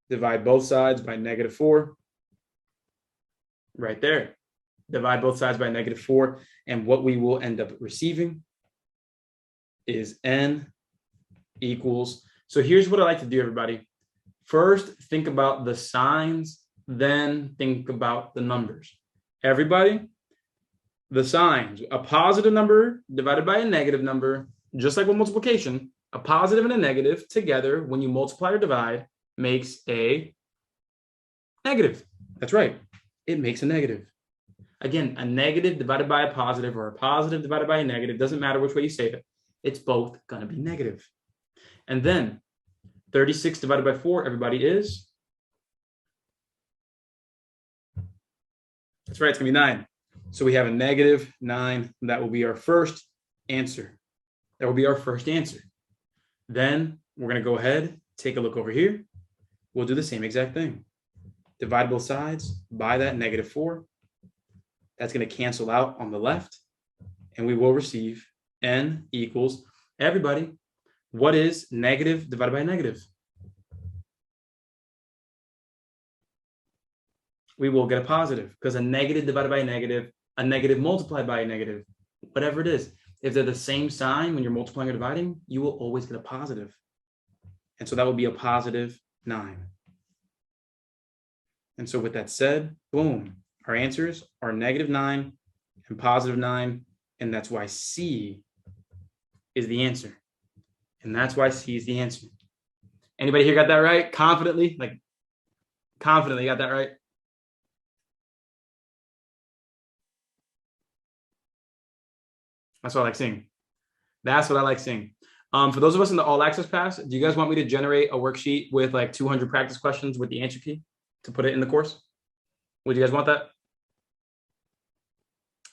Divide both sides by negative 4. Right there. Divide both sides by negative 4. And what we will end up receiving is n equals. So here's what I like to do, everybody. First, think about the signs, then think about the numbers. Everybody, the signs, a positive number divided by a negative number, just like with multiplication, a positive and a negative together, when you multiply or divide, makes a negative. That's right. It makes a negative. Again, a negative divided by a positive or a positive divided by a negative, doesn't matter which way you say it. It's both going to be negative. And then 36 divided by 4, everybody, is? That's right, it's going to be 9. So we have a negative 9. That will be our first answer. That will be our first answer. Then we're going to go ahead, take a look over here. We'll do the same exact thing. Divide both sides by that negative 4. That's going to cancel out on the left. And we will receive n equals, everybody, what is negative divided by negative? We will get a positive because a negative divided by a negative multiplied by a negative, whatever it is. If they're the same sign when you're multiplying or dividing, you will always get a positive. And so that will be a positive 9. And so with that said, boom, our answers are negative 9 and positive 9. And that's why C is the answer. And that's why C is the answer. Anybody here got that right? Confidently? Like, confidently got that right? That's what I like seeing. That's what I like seeing. For those of us in the all access pass, do you guys want me to generate a worksheet with like 200 practice questions with the answer key to put it in the course? Would you guys want that?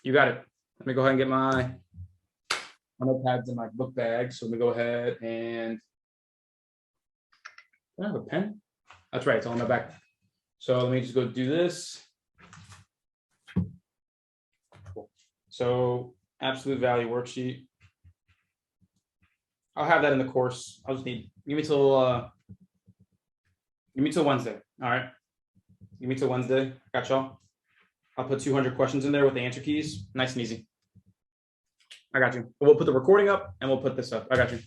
You got it. Let me go ahead and get my notepads in my book bag. So let me go ahead and, do I have a pen? That's right, it's on my back. So let me just go do this. Cool. So absolute value worksheet. I'll have that in the course. I'll just need, give me till Wednesday. All right. Give me till Wednesday. Got y'all. I'll put 200 questions in there with the answer keys. Nice and easy. I got you. We'll put the recording up and we'll put this up. I got you.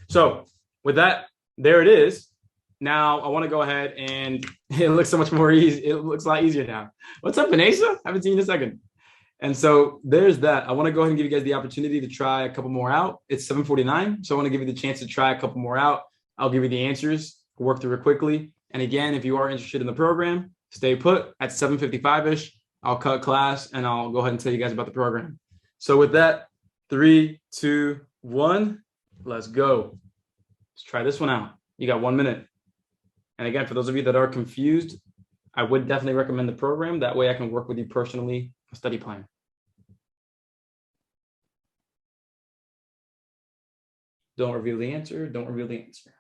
So with that, there it is. Now I want to go ahead and it looks so much more easy. It looks a lot easier now. What's up, Vanessa? Haven't seen you in a second. And so there's that. I want to go ahead and give you guys the opportunity to try a couple more out. It's 7:49. So I want to give you the chance to try a couple more out. I'll give you the answers, work through it quickly. And again, if you are interested in the program, stay put at 7:55-ish. I'll cut class and I'll go ahead and tell you guys about the program. So with that, 3, 2, 1, let's go. Let's try this one out. You got 1 minute. And again, for those of you that are confused, I would definitely recommend the program. That way I can work with you personally, a study plan. Don't reveal the answer. Don't reveal the answer.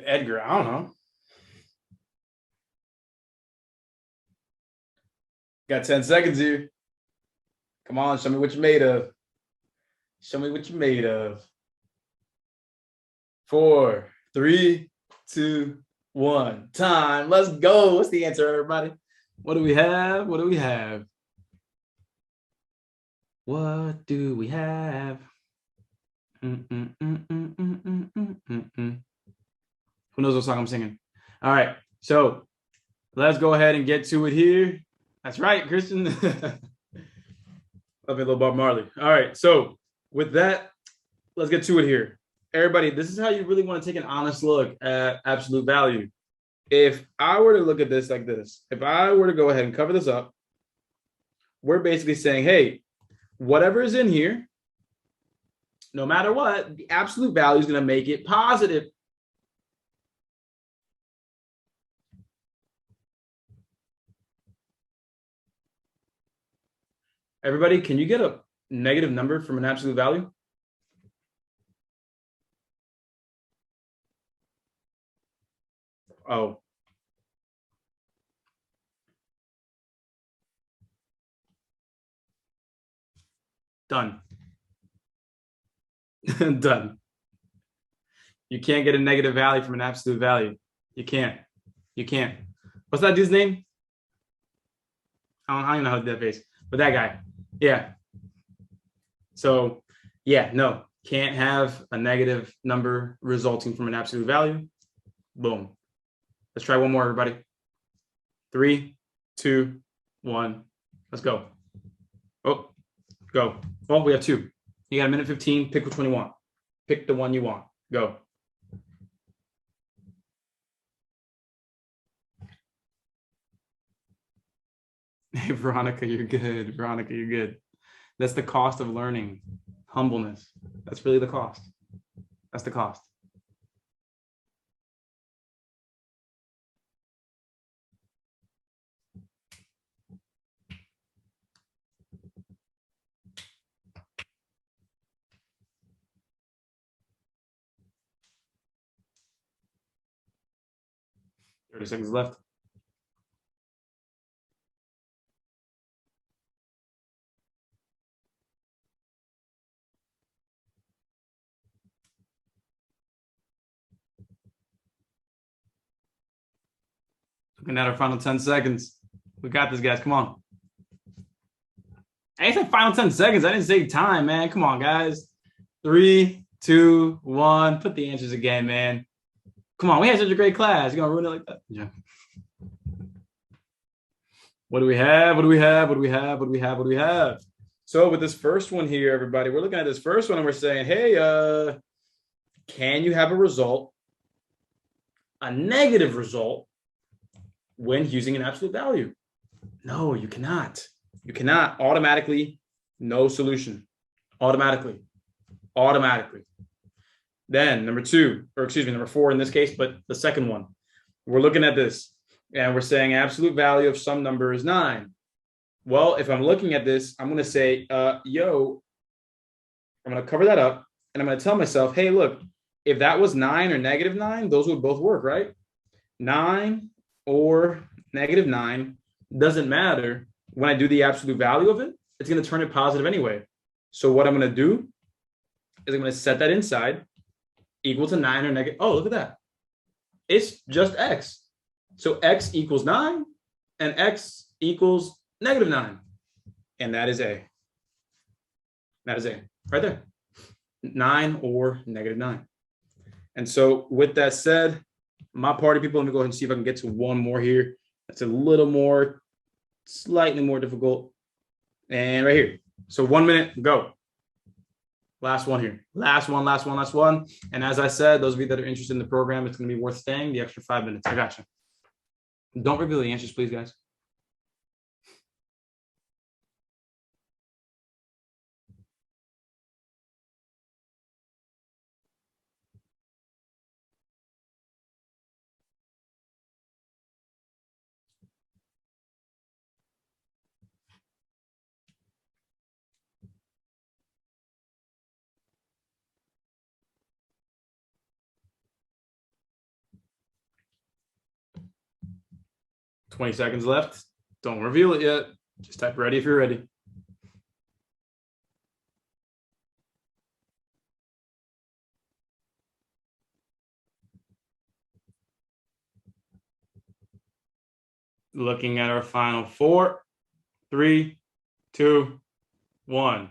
Edgar, I don't know. Got 10 seconds here. Come on, show me what you're made of. Show me what you're made of. 4, 3, 2, 1. Time. Let's go. What's the answer, everybody? What do we have? What do we have? What do we have? Who knows what song I'm singing? All right, so let's go ahead and get to it here. That's right, Christian. Love me a little Bob Marley. All right, so with that, let's get to it here. Everybody, this is how you really want to take an honest look at absolute value. If I were to look at this like this, if I were to go ahead and cover this up, we're basically saying, hey, whatever is in here, no matter what, the absolute value is going to make it positive. Everybody, can you get a negative number from an absolute value? Oh. Done. Done. You can't get a negative value from an absolute value. You can't. You can't. What's that dude's name? I don't even know how to do that face, but that guy. Yeah. So, yeah, no, can't have a negative number resulting from an absolute value. Boom. Let's try one more, everybody. 3, 2, 1. Let's go. Oh, go. Well, we have 2. You got a minute 15. Pick which one you want. Pick the one you want. Go. Hey, Veronica, you're good. Veronica, you're good. That's the cost of learning. Humbleness. That's really the cost. That's the cost. Thirty seconds left. Looking at our final 10 seconds. We got this, guys. Come on. I said final 10 seconds. I didn't say time, man. Come on, guys. 3, 2, 1. Put the answers again, man. Come on. We had such a great class. You're going to ruin it like that? Yeah. What do we have? What do we have? What do we have? What do we have? What do we have? So with this first one here, everybody, we're looking at this first one and we're saying, hey, can you have a result, a negative result, when using an absolute value? No, you cannot. You cannot. Automatically, no solution. Automatically. Then number 4 in this case, but the second one, we're looking at this and we're saying absolute value of some number is 9. Well, if I'm looking at this, I'm going to say, I'm going to cover that up and I'm going to tell myself, hey, look, if that was 9 or negative 9, those would both work, right? 9 or negative 9 doesn't matter. When I do the absolute value of it, it's going to turn it positive anyway. So what I'm going to do is I'm going to set that inside equal to 9 or negative. Oh, look at that. It's just X. So X equals 9 and X equals negative 9. And that is A. That is A right there. 9 or negative 9. And so with that said, my party people, let me go ahead and see if I can get to one more here. That's a little more, slightly more difficult. And right here. So 1 minute, go. Last one here. Last one. And as I said, those of you that are interested in the program, it's going to be worth staying the extra 5 minutes. I got you. Don't reveal the answers, please, guys. $20 seconds left. Don't reveal it yet. Just type ready if you're ready. Looking at our final 4, 3, 2, 1.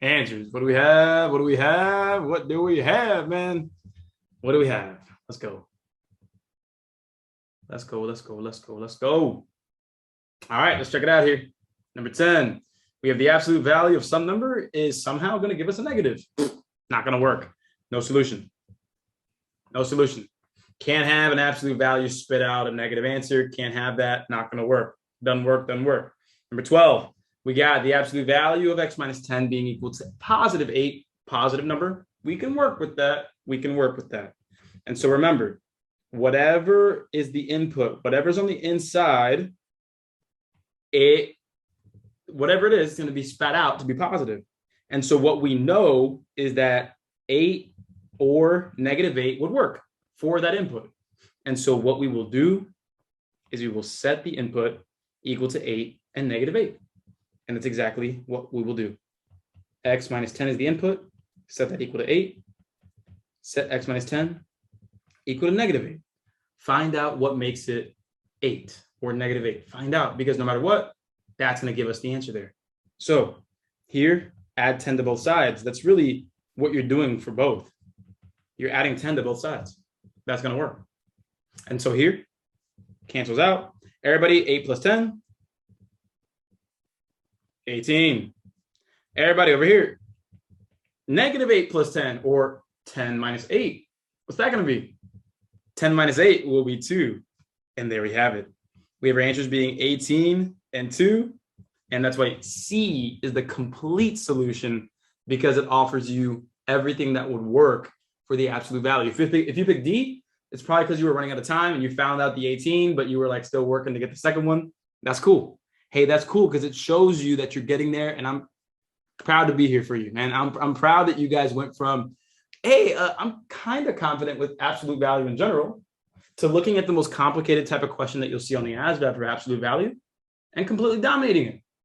Answers. What do we have? What do we have? What do we have, man? What do we have? Let's go. Let's go. All right, let's check it out here. Number 10. We have the absolute value of some number is somehow going to give us a negative. Not going to work. No solution. No solution. Can't have an absolute value spit out a negative answer. Can't have that. Not going to work. Doesn't work. Number 12. We got the absolute value of x minus 10 being equal to positive 8, positive number. We can work with that. And so remember, whatever is the input, whatever's on the inside, whatever it is going to be spat out to be positive. And so what we know is that 8 or negative 8 would work for that input. And so what we will do is we will set the input equal to 8 and negative 8. And that's exactly what we will do. X minus 10 is the input. Set that equal to 8. Set x minus 10 equal to negative 8. Find out what makes it 8 or negative 8. Find out, because no matter what, that's going to give us the answer there. So here, add 10 to both sides. That's really what you're doing for both. You're adding 10 to both sides. That's going to work. And so here, cancels out. Everybody, 8 plus 10. 18. Everybody over here, negative 8 plus 10, or 10 minus 8. What's that going to be? 10 minus 8 will be 2. And there we have it. We have our answers being 18 and 2. And that's why C is the complete solution, because it offers you everything that would work for the absolute value. If you pick D, it's probably because you were running out of time and you found out the 18, but you were like still working to get the second one. That's cool. Hey, that's cool, because it shows you that you're getting there, and I'm proud to be here for you, man. I'm proud that you guys went from, hey, I'm kind of confident with absolute value in general, to looking at the most complicated type of question that you'll see on the ASVAB for absolute value and completely dominating it.